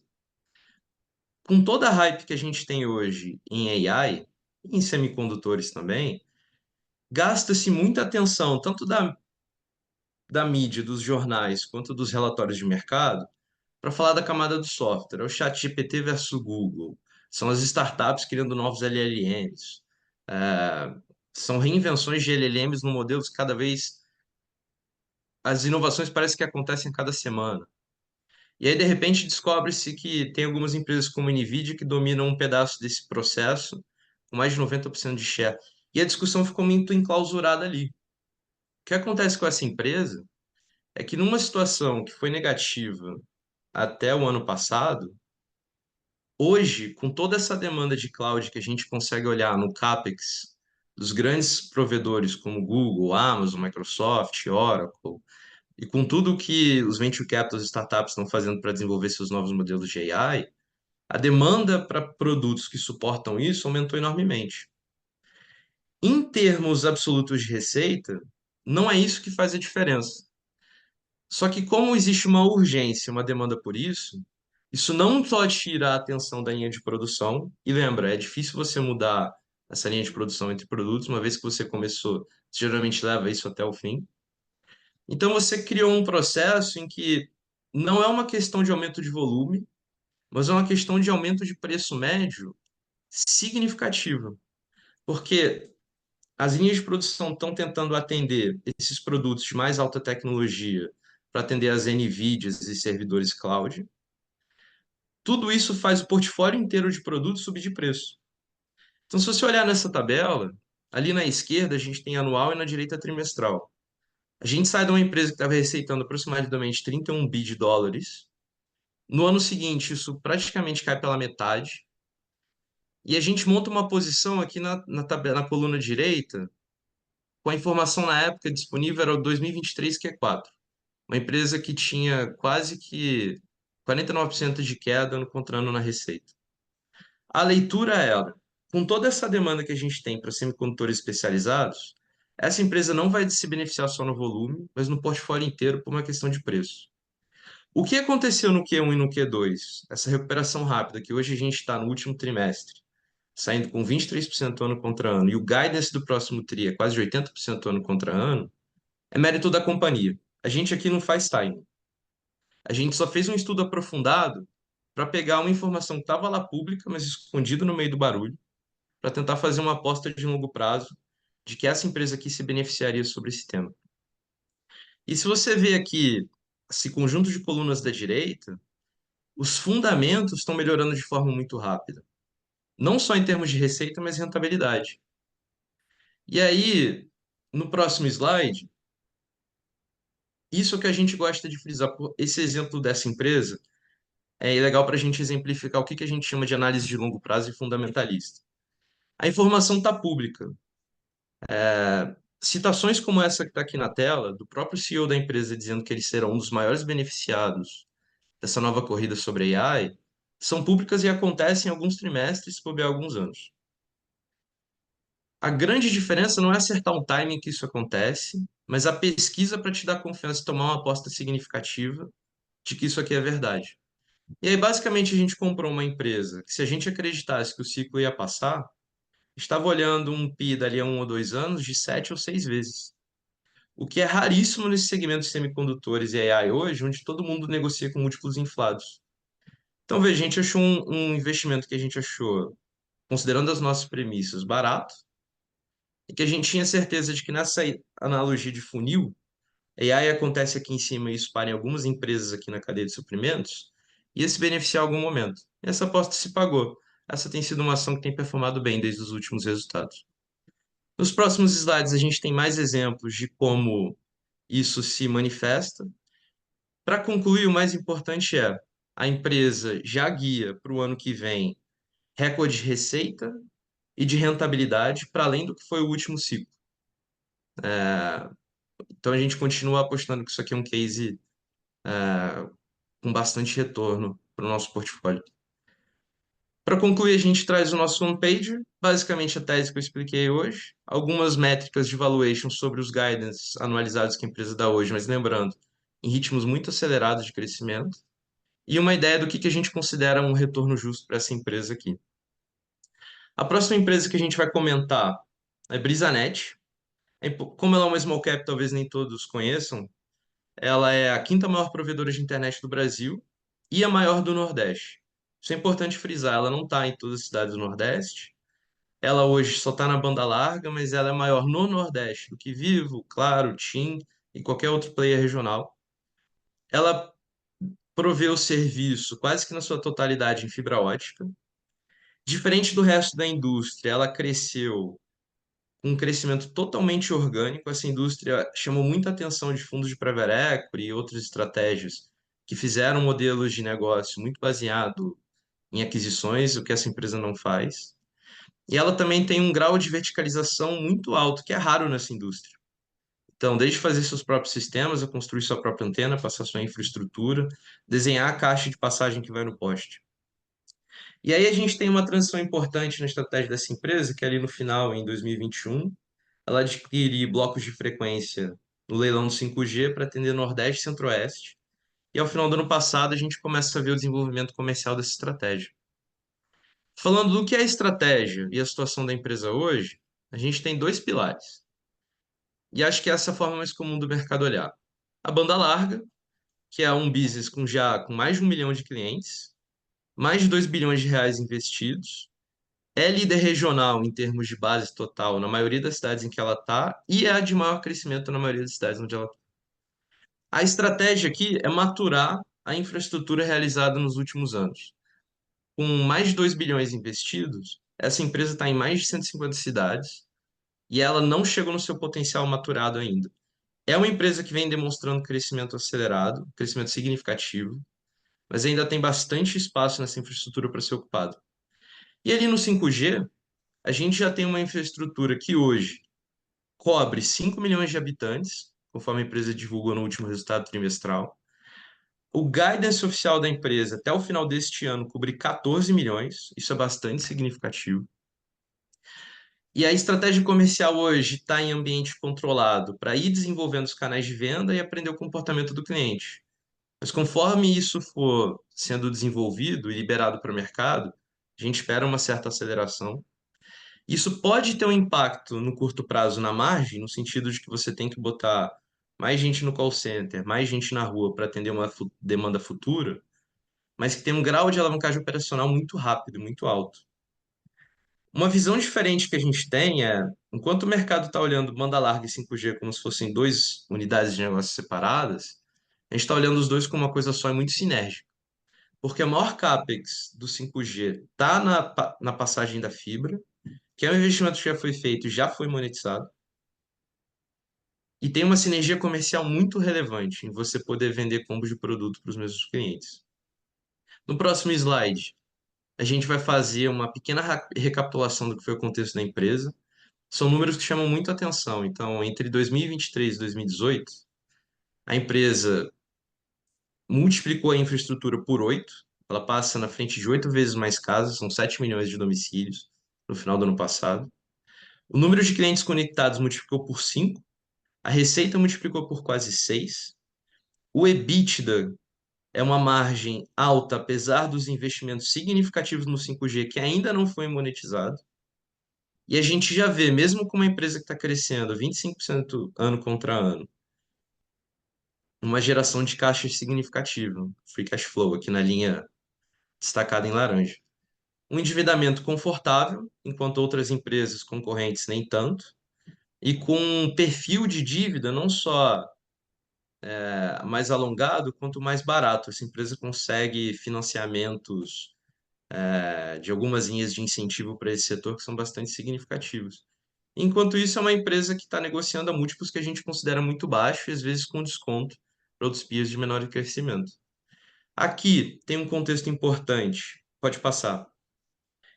Com toda a hype que a gente tem hoje em AI, e em semicondutores também, gasta-se muita atenção, tanto da mídia, dos jornais, quanto dos relatórios de mercado, para falar da camada do software. É o ChatGPT versus o Google. São as startups criando novos LLMs. É, são reinvenções de LLMs no modelo que cada vez as inovações parecem que acontecem a cada semana. E aí, de repente, descobre-se que tem algumas empresas como a NVIDIA que dominam um pedaço desse processo, com mais de 90% de share. E a discussão ficou muito enclausurada ali. O que acontece com essa empresa é que numa situação que foi negativa até o ano passado, hoje, com toda essa demanda de cloud que a gente consegue olhar no CapEx dos grandes provedores como Google, Amazon, Microsoft, Oracle, e com tudo que os venture capitals e startups estão fazendo para desenvolver seus novos modelos de AI, a demanda para produtos que suportam isso aumentou enormemente. Em termos absolutos de receita, não é isso que faz a diferença. Só que como existe uma urgência, uma demanda por isso, Isso não só tira a atenção da linha de produção, e lembra, é difícil você mudar essa linha de produção entre produtos, uma vez que você começou, você geralmente leva isso até o fim. Então você criou um processo em que não é uma questão de aumento de volume, mas é uma questão de aumento de preço médio significativo. Porque as linhas de produção estão tentando atender esses produtos de mais alta tecnologia para atender as NVIDIAs e servidores cloud. Tudo isso faz o portfólio inteiro de produtos subir de preço. Então, se você olhar nessa tabela, ali na esquerda a gente tem anual e na direita trimestral. A gente sai de uma empresa que estava receitando aproximadamente 31 bi de dólares. No ano seguinte, isso praticamente cai pela metade. E a gente monta uma posição aqui na, tabela, na coluna direita, com a informação na época disponível era o 2023 Q4. Uma empresa que tinha quase que 49% de queda no contra ano na receita. A leitura é, com toda essa demanda que a gente tem para semicondutores especializados, essa empresa não vai se beneficiar só no volume, mas no portfólio inteiro por uma questão de preço. O que aconteceu no Q1 e no Q2? Essa recuperação rápida, que hoje a gente está no último trimestre, saindo com 23% ano contra ano, e o guidance do próximo TRI é quase de 80% ano contra ano, é mérito da companhia. A gente aqui não faz time. A gente só fez um estudo aprofundado para pegar uma informação que estava lá pública, mas escondido no meio do barulho, para tentar fazer uma aposta de longo prazo de que essa empresa aqui se beneficiaria sobre esse tema. E se você vê aqui esse conjunto de colunas da direita, os fundamentos estão melhorando de forma muito rápida. Não só em termos de receita, mas rentabilidade. E aí, no próximo slide, isso é o que a gente gosta de frisar. Esse exemplo dessa empresa é legal para a gente exemplificar o que a gente chama de análise de longo prazo e fundamentalista. A informação está pública. Citações como essa que está aqui na tela, do próprio CEO da empresa dizendo que eles serão um dos maiores beneficiados dessa nova corrida sobre AI, são públicas e acontecem em alguns trimestres, se bobear alguns anos. A grande diferença não é acertar um timing que isso acontece, mas a pesquisa para te dar confiança e tomar uma aposta significativa de que isso aqui é verdade. E aí, basicamente, a gente comprou uma empresa que, se a gente acreditasse que o ciclo ia passar, estava olhando um PI dali a 1 ou 2 anos de 7 ou 6 vezes. O que é raríssimo nesse segmento de semicondutores e AI hoje, onde todo mundo negocia com múltiplos inflados. Então, veja, a gente achou um investimento que a gente achou, considerando as nossas premissas, barato, e que a gente tinha certeza de que nessa analogia de funil, AI acontece aqui em cima e isso para em algumas empresas aqui na cadeia de suprimentos, ia se beneficiar em algum momento. E essa aposta se pagou. Essa tem sido uma ação que tem performado bem desde os últimos resultados. Nos próximos slides, a gente tem mais exemplos de como isso se manifesta. Para concluir, o mais importante é a empresa já guia para o ano que vem recorde de receita e de rentabilidade para além do que foi o último ciclo. Então a gente continua apostando que isso aqui é um case com bastante retorno para o nosso portfólio. Para concluir, a gente traz o nosso homepage, basicamente a tese que eu expliquei hoje, algumas métricas de valuation sobre os guidance anualizados que a empresa dá hoje, mas lembrando, em ritmos muito acelerados de crescimento, e uma ideia do que a gente considera um retorno justo para essa empresa aqui. A próxima empresa que a gente vai comentar é Brisanet. Como ela é uma small cap, talvez nem todos conheçam, ela é a quinta maior provedora de internet do Brasil e a maior do Nordeste. Isso é importante frisar, ela não está em todas as cidades do Nordeste. Ela hoje só está na banda larga, mas ela é maior no Nordeste do que Vivo, Claro, TIM e qualquer outro player regional. Ela provê o serviço quase que na sua totalidade em fibra ótica. Diferente do resto da indústria, ela cresceu com um crescimento totalmente orgânico. Essa indústria chamou muita atenção de fundos de private equity e outras estratégias que fizeram modelos de negócio muito baseado em aquisições, o que essa empresa não faz. E ela também tem um grau de verticalização muito alto, que é raro nessa indústria. Então, desde fazer seus próprios sistemas, a construir sua própria antena, passar sua infraestrutura, desenhar a caixa de passagem que vai no poste. E aí a gente tem uma transição importante na estratégia dessa empresa, que é ali no final, em 2021, ela adquire blocos de frequência no leilão do 5G para atender Nordeste e Centro-Oeste. e ao final do ano passado a gente começa a ver o desenvolvimento comercial dessa estratégia. Falando do que é a estratégia e a situação da empresa hoje, a gente tem dois pilares. E acho que essa é a forma mais comum do mercado olhar. A banda larga, que é um business com mais de 1 milhão de clientes, mais de 2 bilhões de reais investidos, é líder regional em termos de base total na maioria das cidades em que ela está e é a de maior crescimento na maioria das cidades onde ela está. A estratégia aqui é maturar a infraestrutura realizada nos últimos anos. Com mais de 2 bilhões investidos, essa empresa está em mais de 150 cidades e ela não chegou no seu potencial maturado ainda. É uma empresa que vem demonstrando crescimento acelerado, crescimento significativo, mas ainda tem bastante espaço nessa infraestrutura para ser ocupado. E ali no 5G, a gente já tem uma infraestrutura que hoje cobre 5 milhões de habitantes, conforme a empresa divulgou no último resultado trimestral. O guidance oficial da empresa até o final deste ano cobre 14 milhões, isso é bastante significativo. E a estratégia comercial hoje está em ambiente controlado para ir desenvolvendo os canais de venda e aprender o comportamento do cliente. Mas conforme isso for sendo desenvolvido e liberado para o mercado, a gente espera uma certa aceleração. Isso pode ter um impacto no curto prazo na margem, no sentido de que você tem que botar mais gente no call center, mais gente na rua para atender uma demanda futura, mas que tem um grau de alavancagem operacional muito rápido, muito alto. Uma visão diferente que a gente tem é, enquanto o mercado está olhando banda larga e 5G como se fossem duas unidades de negócio separadas, a gente está olhando os dois como uma coisa só e muito sinérgica. Porque a maior CAPEX do 5G está na passagem da fibra, que é um investimento que já foi feito e já foi monetizado, e tem uma sinergia comercial muito relevante em você poder vender combos de produto para os mesmos clientes. No próximo slide, a gente vai fazer uma pequena recapitulação do que foi o contexto da empresa. São números que chamam muito atenção. Então, entre 2023 e 2018, a empresa multiplicou a infraestrutura por 8. Ela passa na frente de 8 vezes mais casas, são 7 milhões de domicílios no final do ano passado. O número de clientes conectados multiplicou por 5. A receita multiplicou por quase 6. O EBITDA é uma margem alta, apesar dos investimentos significativos no 5G que ainda não foi monetizado. E a gente já vê, mesmo com uma empresa que está crescendo 25% ano contra ano, uma geração de caixa significativa, free cash flow, aqui na linha destacada em laranja. Um endividamento confortável, enquanto outras empresas concorrentes nem tanto, e com um perfil de dívida não só mais alongado, quanto mais barato. Essa empresa consegue financiamentos de algumas linhas de incentivo para esse setor que são bastante significativos. Enquanto isso, é uma empresa que está negociando a múltiplos que a gente considera muito baixo e às vezes com desconto para outros peers de menor crescimento. Aqui tem um contexto importante, pode passar,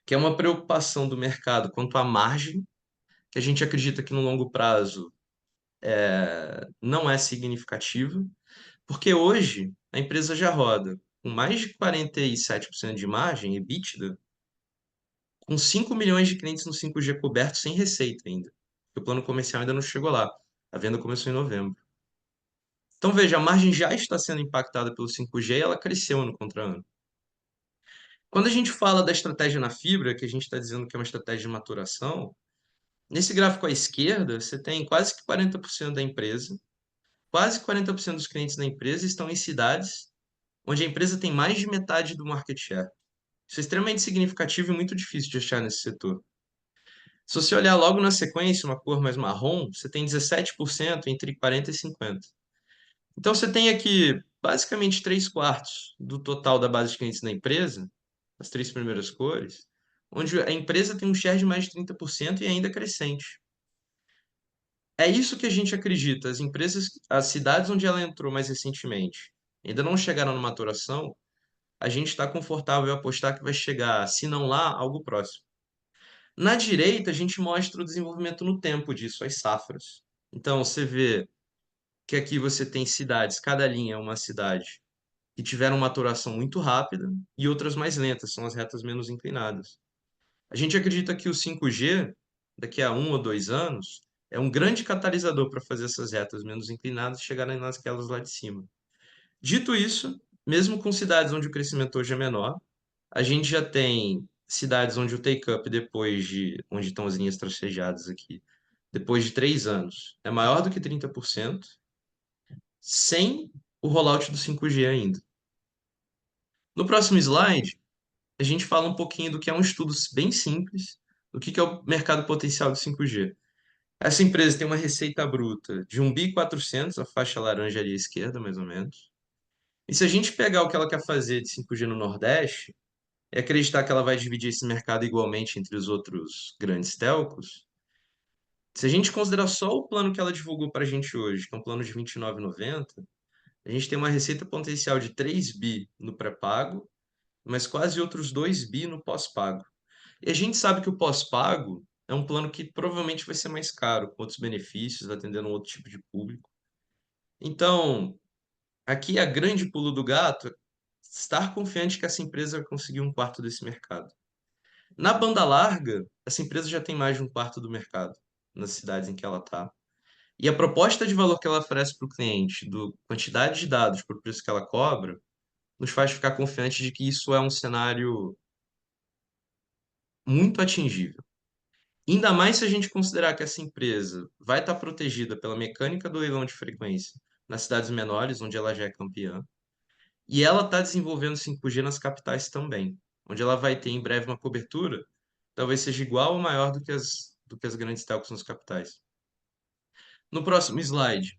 que é uma preocupação do mercado quanto à margem, que a gente acredita que no longo prazo não é significativa, porque hoje a empresa já roda com mais de 47% de margem, EBITDA, com 5 milhões de clientes no 5G coberto sem receita ainda. O plano comercial ainda não chegou lá. A venda começou em novembro. Então, veja, a margem já está sendo impactada pelo 5G e ela cresceu ano contra ano. Quando a gente fala da estratégia na fibra, que a gente está dizendo que é uma estratégia de maturação, nesse gráfico à esquerda, você tem quase que 40% da empresa, quase 40% dos clientes da empresa estão em cidades onde a empresa tem mais de metade do market share. Isso é extremamente significativo e muito difícil de achar nesse setor. Se você olhar logo na sequência, uma cor mais marrom, você tem 17% entre 40 e 50. Então você tem aqui basicamente 3 quartos do total da base de clientes da empresa, as três primeiras cores, onde a empresa tem um share de mais de 30% e ainda crescente. É isso que a gente acredita. As empresas, as cidades onde ela entrou mais recentemente, ainda não chegaram na maturação, a gente está confortável em apostar que vai chegar, se não lá, algo próximo. Na direita, a gente mostra o desenvolvimento no tempo disso, as safras. Então, você vê que aqui você tem cidades, cada linha é uma cidade, que tiveram maturação muito rápida e outras mais lentas, são as retas menos inclinadas. A gente acredita que o 5G, daqui a 1 ou 2 anos, é um grande catalisador para fazer essas retas menos inclinadas chegarem nasquelas lá de cima. Dito isso, mesmo com cidades onde o crescimento hoje é menor, a gente já tem cidades onde o take-up, onde estão as linhas tracejadas aqui, depois de 3 anos, é maior do que 30%, sem o rollout do 5G ainda. No próximo slide, a gente fala um pouquinho do que é um estudo bem simples, do que é o mercado potencial do 5G. Essa empresa tem uma receita bruta de 1.400 a faixa laranja ali à esquerda, mais ou menos. E se a gente pegar o que ela quer fazer de 5G no Nordeste, e acreditar que ela vai dividir esse mercado igualmente entre os outros grandes telcos, se a gente considerar só o plano que ela divulgou para a gente hoje, que é um plano de R$ 29,90, a gente tem uma receita potencial de 3 bi no pré-pago, mas quase outros 2 bi no pós-pago. E a gente sabe que o pós-pago é um plano que provavelmente vai ser mais caro, com outros benefícios, atendendo um outro tipo de público. Então, aqui a grande pulo do gato é estar confiante que essa empresa vai conseguir um quarto desse mercado. Na banda larga, essa empresa já tem mais de um quarto do mercado nas cidades em que ela está. E a proposta de valor que ela oferece para o cliente, do quantidade de dados por preço que ela cobra, nos faz ficar confiante de que isso é um cenário muito atingível. Ainda mais se a gente considerar que essa empresa vai estar protegida pela mecânica do leilão de frequência nas cidades menores, onde ela já é campeã, e ela está desenvolvendo 5G nas capitais também, onde ela vai ter em breve uma cobertura, talvez seja igual ou maior do que as grandes telcos nas capitais. No próximo slide,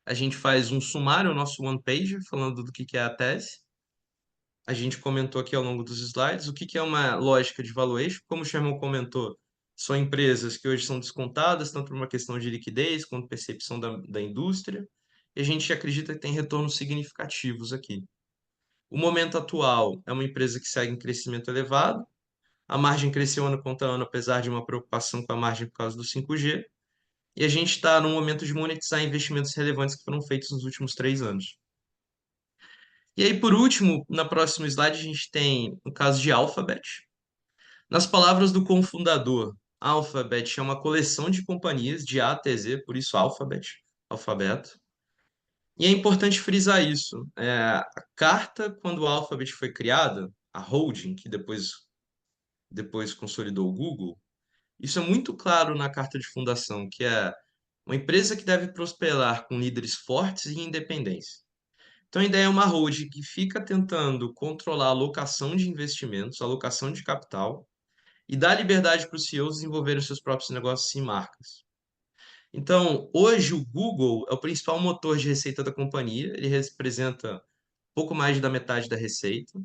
a gente faz um sumário, o nosso one page, falando do que é a tese. A gente comentou aqui ao longo dos slides o que é uma lógica de valuation. Como o Sherman comentou, são empresas que hoje são descontadas, tanto por uma questão de liquidez quanto percepção da indústria, e a gente acredita que tem retornos significativos aqui. O momento atual é uma empresa que segue em crescimento elevado, a margem cresceu ano contra ano, apesar de uma preocupação com a margem por causa do 5G, e a gente está no momento de monetizar investimentos relevantes que foram feitos nos últimos 3 anos. E aí, por último, na próxima slide, a gente tem o caso de Alphabet. Nas palavras do cofundador, Alphabet é uma coleção de companhias de A até Z, por isso Alphabet, alfabeto. E é importante frisar isso. A carta, quando a Alphabet foi criada, a holding, que depois consolidou o Google, isso é muito claro na carta de fundação, que é uma empresa que deve prosperar com líderes fortes e independência. Então, a ideia é uma holding que fica tentando controlar a alocação de investimentos, a alocação de capital, e dá liberdade para os CEOs desenvolverem os seus próprios negócios e marcas. Então, hoje o Google é o principal motor de receita da companhia, ele representa pouco mais da metade da receita,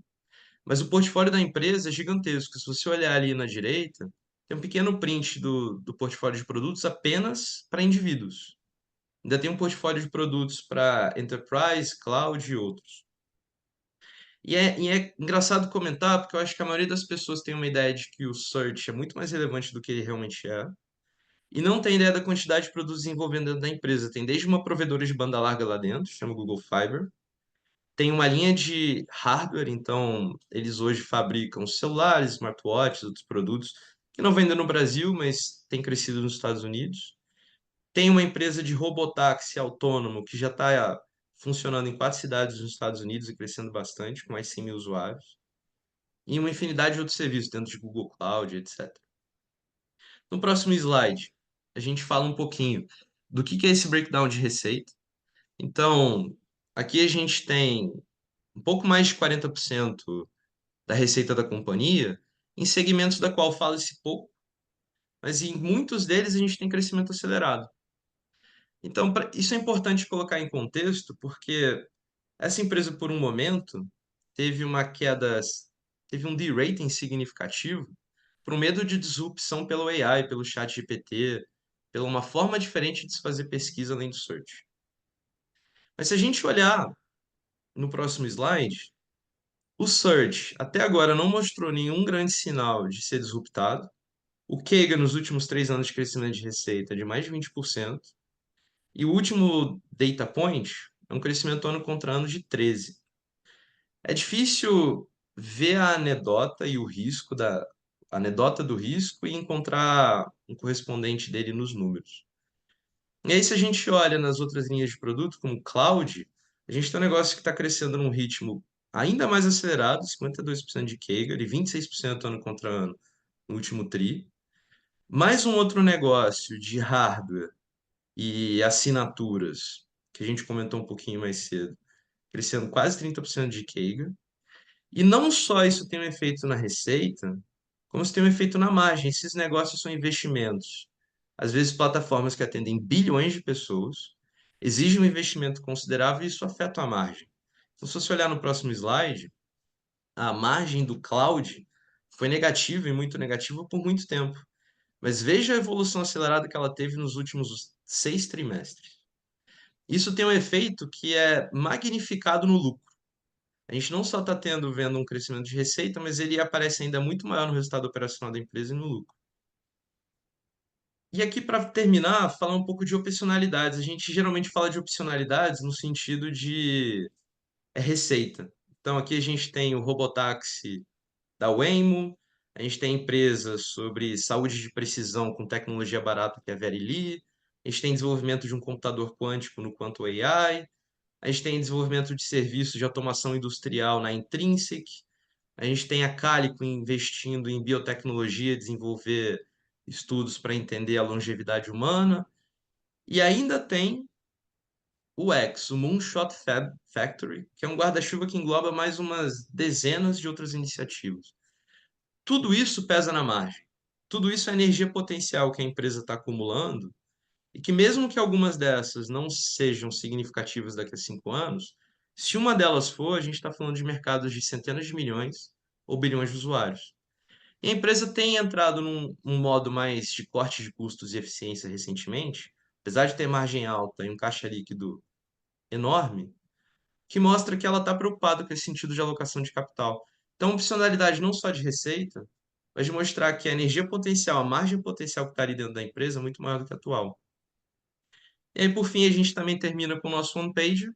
mas o portfólio da empresa é gigantesco. Se você olhar ali na direita, tem um pequeno print do portfólio de produtos apenas para indivíduos. Ainda tem um portfólio de produtos para enterprise, cloud e outros. E é engraçado comentar, porque eu acho que a maioria das pessoas tem uma ideia de que o search é muito mais relevante do que ele realmente é, e não tem ideia da quantidade de produtos desenvolvendo dentro da empresa. Tem desde uma provedora de banda larga lá dentro, chama Google Fiber, tem uma linha de hardware, então eles hoje fabricam celulares, smartwatches, outros produtos que não vendem no Brasil, mas tem crescido nos Estados Unidos. Tem uma empresa de robotáxi autônomo que já está funcionando em 4 cidades nos Estados Unidos e crescendo bastante, com mais 100 mil usuários. E uma infinidade de outros serviços dentro de Google Cloud, etc. No próximo slide, a gente fala um pouquinho do que é esse breakdown de receita. Então, aqui a gente tem um pouco mais de 40% da receita da companhia em segmentos da qual fala-se pouco, mas em muitos deles a gente tem crescimento acelerado. Então, isso é importante colocar em contexto, porque essa empresa, por um momento, teve uma queda, teve um derating significativo por medo de disrupção pelo AI, pelo chat GPT, pela uma forma diferente de se fazer pesquisa além do search. Mas se a gente olhar no próximo slide, o search até agora não mostrou nenhum grande sinal de ser disruptado. O CAGR nos últimos 3 anos de crescimento de receita é de mais de 20%. E o último data point é um crescimento ano contra ano de 13%. É difícil ver a anedota e o risco a anedota do risco e encontrar um correspondente dele nos números. E aí, se a gente olha nas outras linhas de produto, como cloud, A gente tem um negócio que está crescendo num ritmo ainda mais acelerado, 52% de CAGR e 26% ano contra ano no último tri. Mais um outro negócio de hardware e assinaturas, que a gente comentou um pouquinho mais cedo, crescendo quase 30% de CAGR. E não só isso tem um efeito na receita, como isso tem um efeito na margem. Esses negócios são investimentos. Às vezes, plataformas que atendem bilhões de pessoas exigem um investimento considerável e isso afeta a margem. Então, se você olhar no próximo slide, a margem do cloud foi negativa e muito negativa por muito tempo. Mas veja a evolução acelerada que ela teve nos últimos 6 trimestres. Isso tem um efeito que é magnificado no lucro. A gente não só está vendo um crescimento de receita, mas ele aparece ainda muito maior no resultado operacional da empresa e no lucro. E aqui, para terminar, falar um pouco de opcionalidades. A gente geralmente fala de opcionalidades no sentido de receita. Então, aqui a gente tem o robotáxi da Waymo, a gente tem empresas sobre saúde de precisão com tecnologia barata, que é a Verily, a gente tem desenvolvimento de um computador quântico no Quantum AI, a gente tem desenvolvimento de serviços de automação industrial na Intrinsic, a gente tem a Calico investindo em biotecnologia, desenvolver estudos para entender a longevidade humana, e ainda tem o X, o Moonshot Factory, que é um guarda-chuva que engloba mais umas dezenas de outras iniciativas. Tudo isso pesa na margem. Tudo isso é energia potencial que a empresa está acumulando e que mesmo que algumas dessas não sejam significativas daqui a 5 anos, se uma delas for, a gente está falando de mercados de centenas de milhões ou bilhões de usuários. E a empresa tem entrado num modo mais de corte de custos e eficiência recentemente, apesar de ter margem alta e um caixa líquido enorme, que mostra que ela está preocupada com esse sentido de alocação de capital. Então, opcionalidade não só de receita, mas de mostrar que a energia potencial, a margem potencial que está ali dentro da empresa é muito maior do que a atual. E aí, por fim, a gente também termina com o nosso one-page,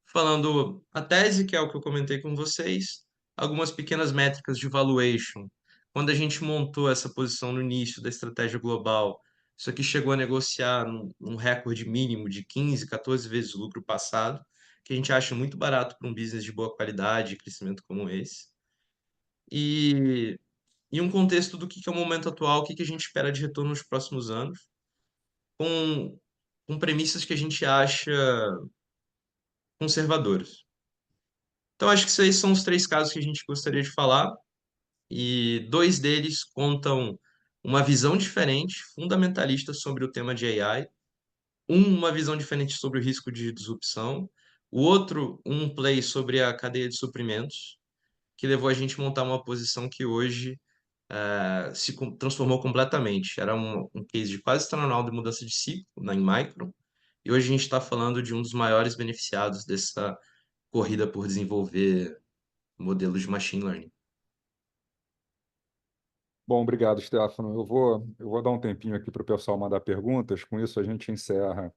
falando a tese, que é o que eu comentei com vocês, algumas pequenas métricas de valuation. Quando a gente montou essa posição no início da estratégia global, isso aqui chegou a negociar num recorde mínimo de 15, 14 vezes o lucro passado, que a gente acha muito barato para um business de boa qualidade e crescimento como esse. E, e um contexto do que é o momento atual, o que a gente espera de retorno nos próximos anos, com premissas que a gente acha conservadoras. Então, acho que esses são os 3 casos que a gente gostaria de falar, e 2 deles contam uma visão diferente, fundamentalista sobre o tema de AI, uma visão diferente sobre o risco de disrupção, o outro, um play sobre a cadeia de suprimentos, que levou a gente a montar uma posição que hoje transformou completamente. Era um case de quase tronal de mudança de ciclo em Micron, e hoje a gente está falando de um dos maiores beneficiados dessa corrida por desenvolver modelos de machine learning.
Bom, obrigado, Stefano. Eu vou dar um tempinho aqui para o pessoal mandar perguntas. Com isso, a gente encerra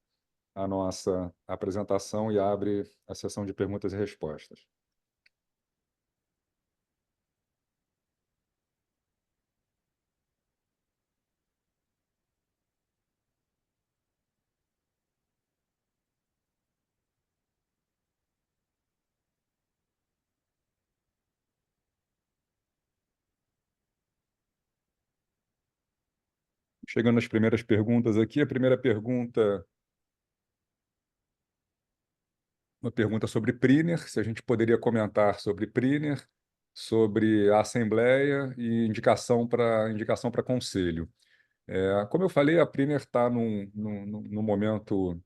a nossa apresentação e abre a sessão de perguntas e respostas. Chegando às primeiras perguntas aqui, a primeira pergunta, uma pergunta sobre Priner, se a gente poderia comentar sobre Priner, sobre a Assembleia e indicação para conselho. Como eu falei, a Priner está num momento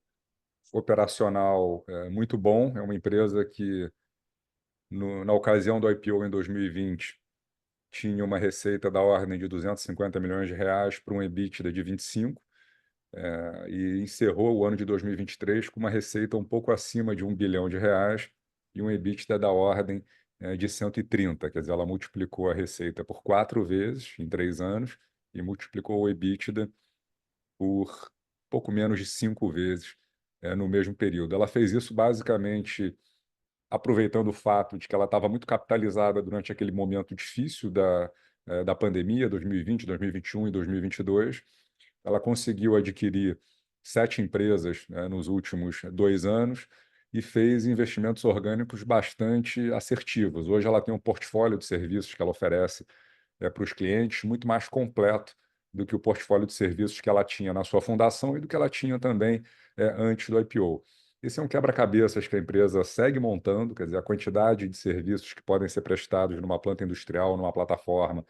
operacional muito bom. É uma empresa que, na ocasião do IPO em 2020, tinha uma receita da ordem de 250 milhões de reais para um EBITDA de 25, e encerrou o ano de 2023 com uma receita um pouco acima de 1 bilhão de reais e um EBITDA da ordem de 130. Quer dizer, ela multiplicou a receita por 4 vezes em 3 anos e multiplicou o EBITDA por pouco menos de 5 vezes no mesmo período. Ela fez isso basicamente aproveitando o fato de que ela estava muito capitalizada durante aquele momento difícil da pandemia, 2020, 2021 e 2022. Ela conseguiu adquirir 7 empresas, nos últimos 2 anos e fez investimentos orgânicos bastante assertivos. Hoje ela tem um portfólio de serviços que ela oferece para os clientes muito mais completo do que o portfólio de serviços que ela tinha na sua fundação e do que ela tinha também antes do IPO. Esse é um quebra-cabeças que a empresa segue montando, quer dizer, a quantidade de serviços que podem ser prestados numa planta industrial, numa plataforma,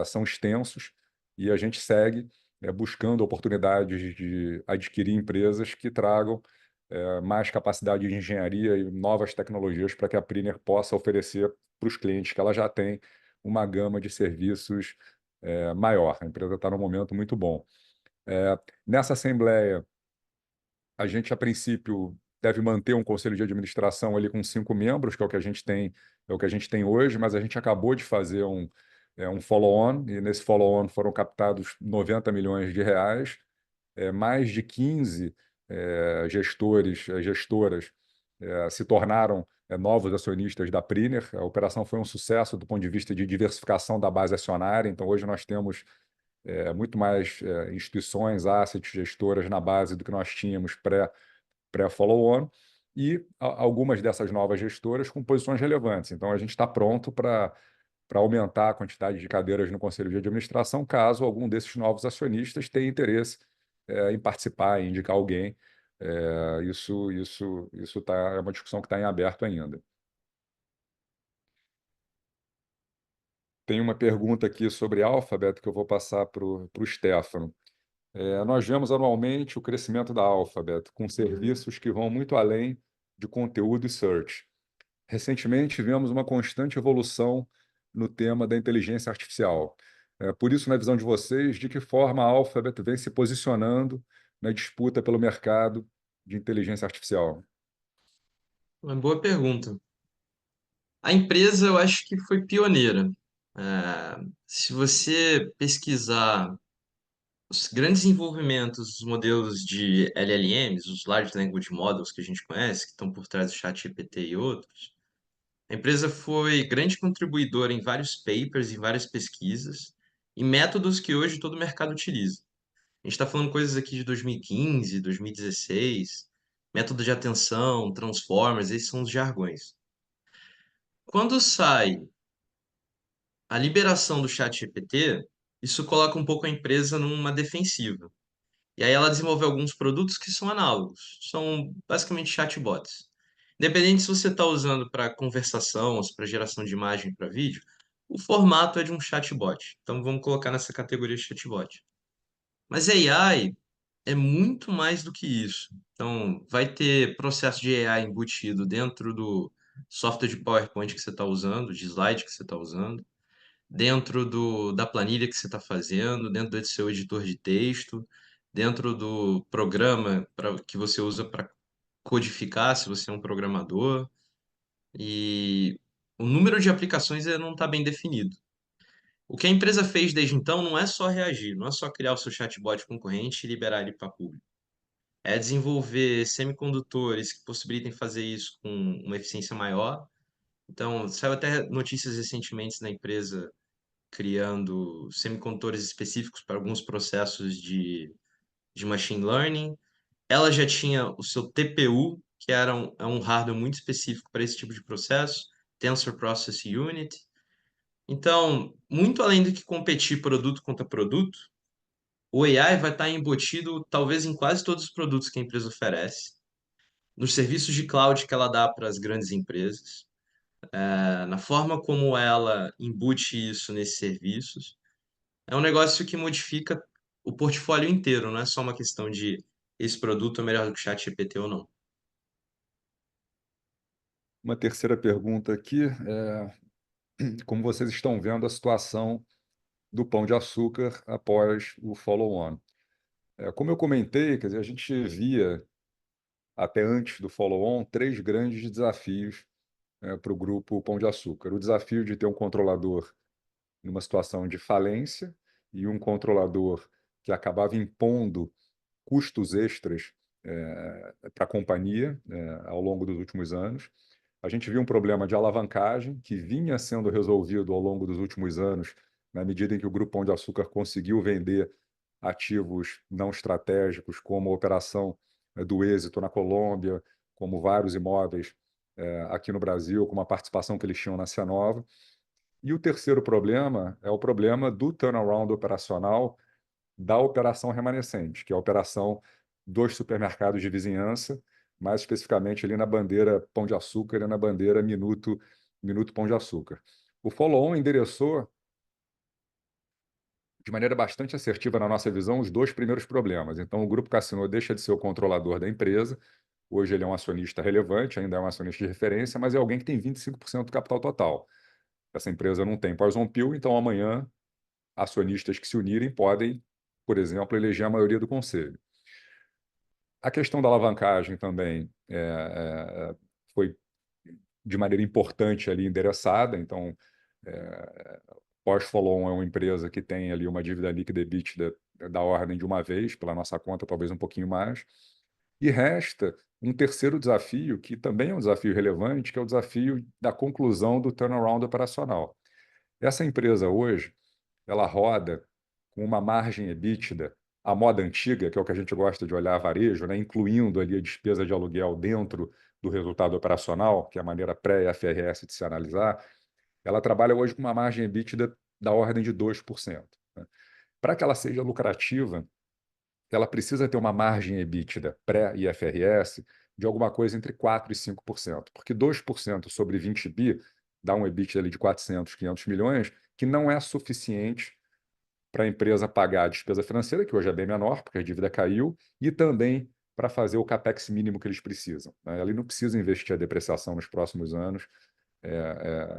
são extensos e a gente segue buscando oportunidades de adquirir empresas que tragam mais capacidade de engenharia e novas tecnologias para que a Priner possa oferecer para os clientes que ela já tem uma gama de serviços maior. A empresa está num momento muito bom. Nessa assembleia, a gente, a princípio, deve manter um conselho de administração ali com 5 membros, que é o que a gente tem, é o que a gente tem hoje, mas a gente acabou de fazer um follow-on, e nesse follow-on foram captados 90 milhões de reais, mais de 15 gestores, gestoras se tornaram novos acionistas da Priner. A operação foi um sucesso do ponto de vista de diversificação da base acionária, então hoje nós temos muito mais instituições, assets, gestoras na base do que nós tínhamos pré-follow-on, e algumas dessas novas gestoras com posições relevantes. Então, a gente está pronto para aumentar a quantidade de cadeiras no Conselho de Administração, caso algum desses novos acionistas tenha interesse em participar, em indicar alguém. Isso é uma discussão que está em aberto ainda. Tem uma pergunta aqui sobre Alphabet que eu vou passar para o Stefano. Nós vemos anualmente o crescimento da Alphabet, com serviços que vão muito além de conteúdo e search. Recentemente, vemos uma constante evolução no tema da inteligência artificial. Por isso, na visão de vocês, de que forma a Alphabet vem se posicionando na disputa pelo mercado de inteligência artificial?
Uma boa pergunta. A empresa, eu acho que foi pioneira. Se você pesquisar os grandes desenvolvimentos dos modelos de LLMs, os Large Language Models que a gente conhece, que estão por trás do ChatGPT e outros, a empresa foi grande contribuidora em vários papers, em várias pesquisas, e métodos que hoje todo o mercado utiliza. A gente está falando coisas aqui de 2015, 2016, método de atenção, transformers, esses são os jargões. Quando sai a liberação do ChatGPT, isso coloca um pouco a empresa numa defensiva. E aí ela desenvolveu alguns produtos que são análogos, são basicamente chatbots. Independente se você está usando para conversação, ou para geração de imagem para vídeo, o formato é de um chatbot. Então vamos colocar nessa categoria de chatbot. Mas AI é muito mais do que isso. Então vai ter processo de AI embutido dentro do software de PowerPoint que você está usando, de slide que você está usando, dentro da planilha que você está fazendo, dentro do seu editor de texto, dentro do programa que você usa para codificar, se você é um programador. E o número de aplicações não está bem definido. O que a empresa fez desde então não é só reagir, não é só criar o seu chatbot concorrente e liberar ele para público. É desenvolver semicondutores que possibilitem fazer isso com uma eficiência maior. Então, saiu até notícias recentemente da empresa criando semicondutores específicos para alguns processos de machine learning. Ela já tinha o seu TPU, que é um hardware muito específico para esse tipo de processo, Tensor Processing Unit. Então, muito além do que competir produto contra produto, o AI vai estar embutido talvez em quase todos os produtos que a empresa oferece, nos serviços de cloud que ela dá para as grandes empresas, na forma como ela embute isso nesses serviços. É um negócio que modifica o portfólio inteiro, não é só uma questão de esse produto é melhor do que o ChatGPT ou não.
Uma terceira pergunta aqui como vocês estão vendo a situação do Pão de Açúcar após o follow-on? Como eu comentei, quer dizer, a gente via até antes do follow-on 3 grandes desafios para o grupo Pão de Açúcar. O desafio de ter um controlador numa situação de falência e um controlador que acabava impondo custos extras para a companhia ao longo dos últimos anos. A gente viu um problema de alavancagem que vinha sendo resolvido ao longo dos últimos anos, na medida em que o Grupo Pão de Açúcar conseguiu vender ativos não estratégicos, como a operação do Êxito na Colômbia, como vários imóveis aqui no Brasil, com uma participação que eles tinham na Cianova. E o terceiro problema é o problema do turnaround operacional da operação remanescente, que é a operação dos supermercados de vizinhança, mais especificamente ali na bandeira Pão de Açúcar e na bandeira Minuto Pão de Açúcar. O follow-on endereçou de maneira bastante assertiva, na nossa visão, os dois primeiros problemas. Então, o Grupo Cassino deixa de ser o controlador da empresa. Hoje ele é um acionista relevante, ainda é um acionista de referência, mas é alguém que tem 25% do capital total. Essa empresa não tem pós-rompil, então amanhã acionistas que se unirem podem, por exemplo, eleger a maioria do conselho. A questão da alavancagem também foi de maneira importante ali endereçada. Então, pós-follow-on é uma empresa que tem ali uma dívida líquida EBITDA da ordem de uma vez, pela nossa conta, talvez um pouquinho mais. E resta um terceiro desafio, que também é um desafio relevante, que é o desafio da conclusão do turnaround operacional. Essa empresa hoje, ela roda com uma margem EBITDA à moda antiga, que é o que a gente gosta de olhar varejo, né? Incluindo ali a despesa de aluguel dentro do resultado operacional, que é a maneira pré-IFRS de se analisar. Ela trabalha hoje com uma margem EBITDA da ordem de 2%. Né? Para que ela seja lucrativa, ela precisa ter uma margem EBITDA pré-IFRS de alguma coisa entre 4% e 5%, porque 2% sobre 20 bi dá um EBITDA ali de 400, 500 milhões, que não é suficiente para a empresa pagar a despesa financeira, que hoje é bem menor, porque a dívida caiu, e também para fazer o capex mínimo que eles precisam. Né? Ele não precisa investir a depreciação nos próximos anos,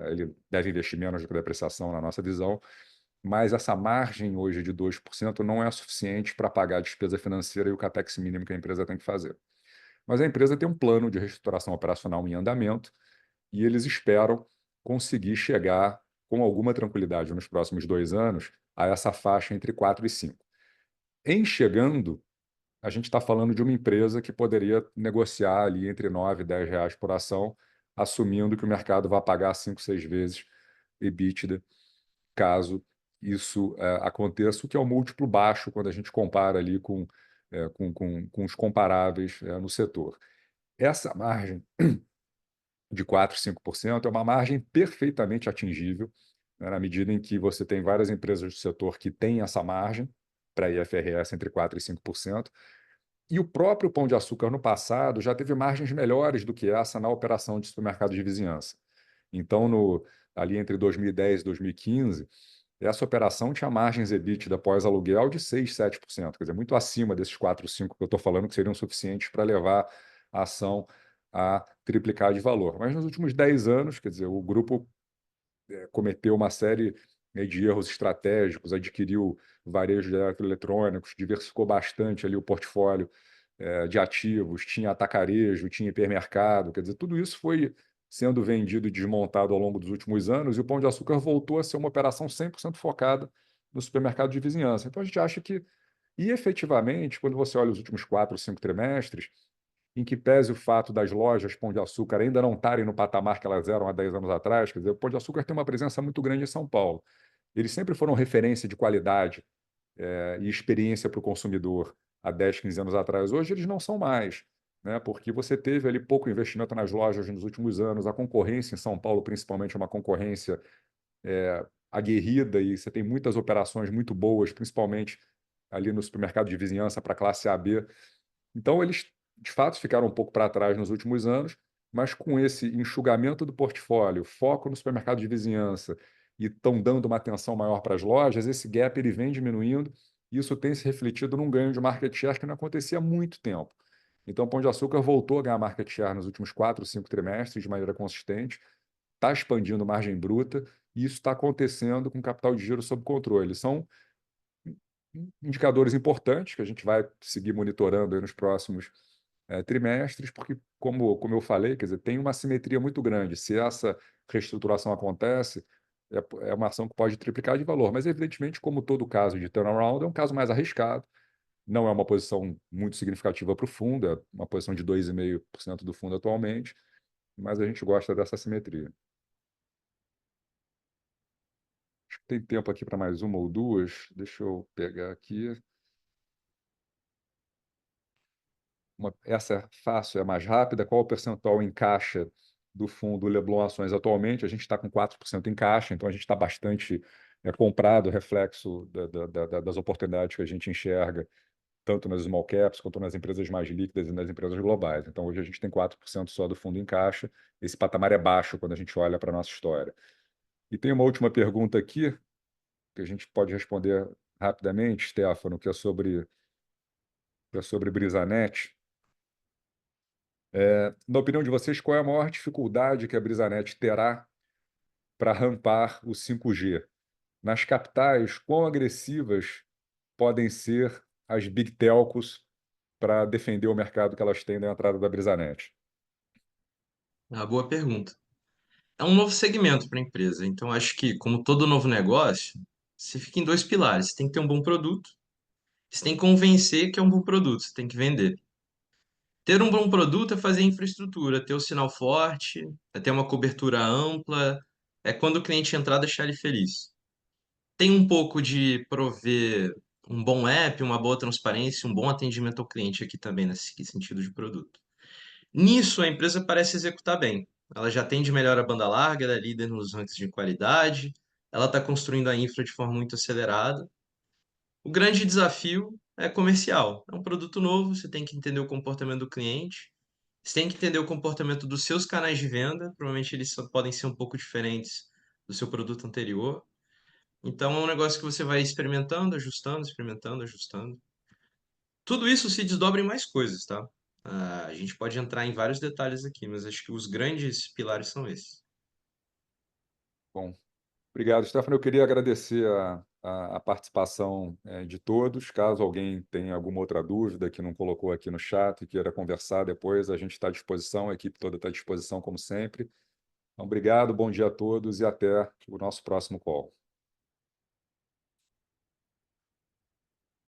ele deve investir menos do que a depreciação, na nossa visão, mas essa margem hoje de 2% não é suficiente para pagar a despesa financeira e o capex mínimo que a empresa tem que fazer. Mas a empresa tem um plano de reestruturação operacional em andamento e eles esperam conseguir chegar com alguma tranquilidade nos próximos 2 anos a essa faixa entre 4 e 5. Em chegando, a gente está falando de uma empresa que poderia negociar ali entre 9 e 10 reais por ação, assumindo que o mercado vai pagar 5, 6 vezes EBITDA, caso isso aconteça, o que é um múltiplo baixo quando a gente compara ali com os comparáveis no setor. Essa margem de 4, 5% é uma margem perfeitamente atingível, né, na medida em que você tem várias empresas do setor que têm essa margem para IFRS entre 4 e 5%, e o próprio Pão de Açúcar no passado já teve margens melhores do que essa na operação de supermercado de vizinhança. Então, ali entre 2010 e 2015, essa operação tinha margens EBITDA pós-aluguel de 6, 7%, quer dizer, muito acima desses 4, 5 que eu estou falando, que seriam suficientes para levar a ação a triplicar de valor. Mas nos últimos 10 anos, quer dizer, o grupo cometeu uma série, né, de erros estratégicos, adquiriu varejo de eletroeletrônicos, diversificou bastante ali o portfólio de ativos, tinha atacarejo, tinha hipermercado, quer dizer, tudo isso foi sendo vendido e desmontado ao longo dos últimos anos, e o Pão de Açúcar voltou a ser uma operação 100% focada no supermercado de vizinhança. Então a gente acha que, e efetivamente, quando você olha os últimos 4, 5 trimestres, em que pese o fato das lojas Pão de Açúcar ainda não estarem no patamar que elas eram há 10 anos atrás, quer dizer, o Pão de Açúcar tem uma presença muito grande em São Paulo. Eles sempre foram referência de qualidade e experiência para o consumidor há 10, 15 anos atrás. Hoje eles não são mais, né? Porque você teve ali pouco investimento nas lojas nos últimos anos, a concorrência em São Paulo, principalmente, é uma concorrência aguerrida e você tem muitas operações muito boas, principalmente ali no supermercado de vizinhança para a classe A, B. Então, eles, de fato, ficaram um pouco para trás nos últimos anos, mas com esse enxugamento do portfólio, foco no supermercado de vizinhança e estão dando uma atenção maior para as lojas, esse gap ele vem diminuindo e isso tem se refletido num ganho de market share que não acontecia há muito tempo. Então, o Pão de Açúcar voltou a ganhar market share nos últimos 4, 5 trimestres de maneira consistente, está expandindo margem bruta e isso está acontecendo com capital de giro sob controle. São indicadores importantes que a gente vai seguir monitorando aí nos próximos trimestres, porque, como eu falei, quer dizer, tem uma simetria muito grande. Se essa reestruturação acontece, é uma ação que pode triplicar de valor, mas, evidentemente, como todo caso de turnaround, é um caso mais arriscado, não é uma posição muito significativa para o fundo, é uma posição de 2,5% do fundo atualmente, mas a gente gosta dessa simetria. Acho que tem tempo aqui para mais uma ou duas, deixa eu pegar aqui. essa é fácil, é mais rápida. Qual o percentual em caixa do fundo Leblon Ações atualmente? A gente está com 4% em caixa, então a gente está bastante comprado, reflexo das oportunidades que a gente enxerga, tanto nas small caps quanto nas empresas mais líquidas e nas empresas globais. Então, hoje a gente tem 4% só do fundo em caixa. Esse patamar é baixo quando a gente olha para a nossa história. E tem uma última pergunta aqui, que a gente pode responder rapidamente, Stefano, que é sobre Brisanet. Na opinião de vocês, qual é a maior dificuldade que a Brisanet terá para rampar o 5G? Nas capitais, quão agressivas podem ser as big telcos para defender o mercado que elas têm na entrada da Brisanet?
É uma boa pergunta. É um novo segmento para a empresa, então acho que, como todo novo negócio, você fica em dois pilares. Você tem que ter um bom produto, você tem que convencer que é um bom produto, você tem que vender. Ter um bom produto é fazer infraestrutura, ter o sinal forte, é ter uma cobertura ampla, é quando o cliente entrar deixar ele feliz. Tem um pouco de prover um bom app, uma boa transparência, um bom atendimento ao cliente aqui também, nesse sentido de produto. Nisso, a empresa parece executar bem. Ela já atende melhor a banda larga, ela é líder nos rankings de qualidade, ela está construindo a infra de forma muito acelerada. O grande desafio é comercial. É um produto novo, você tem que entender o comportamento do cliente, você tem que entender o comportamento dos seus canais de venda, provavelmente eles podem ser um pouco diferentes do seu produto anterior. Então é um negócio que você vai experimentando, ajustando, experimentando, ajustando. Tudo isso se desdobra em mais coisas, tá? A gente pode entrar em vários detalhes aqui, mas acho que os grandes pilares são esses.
Bom, obrigado, Stefano. Eu queria agradecer a participação de todos. Caso alguém tenha alguma outra dúvida que não colocou aqui no chat e queira conversar depois, a gente está à disposição, a equipe toda está à disposição, como sempre. Então, obrigado, bom dia a todos e até o nosso próximo call.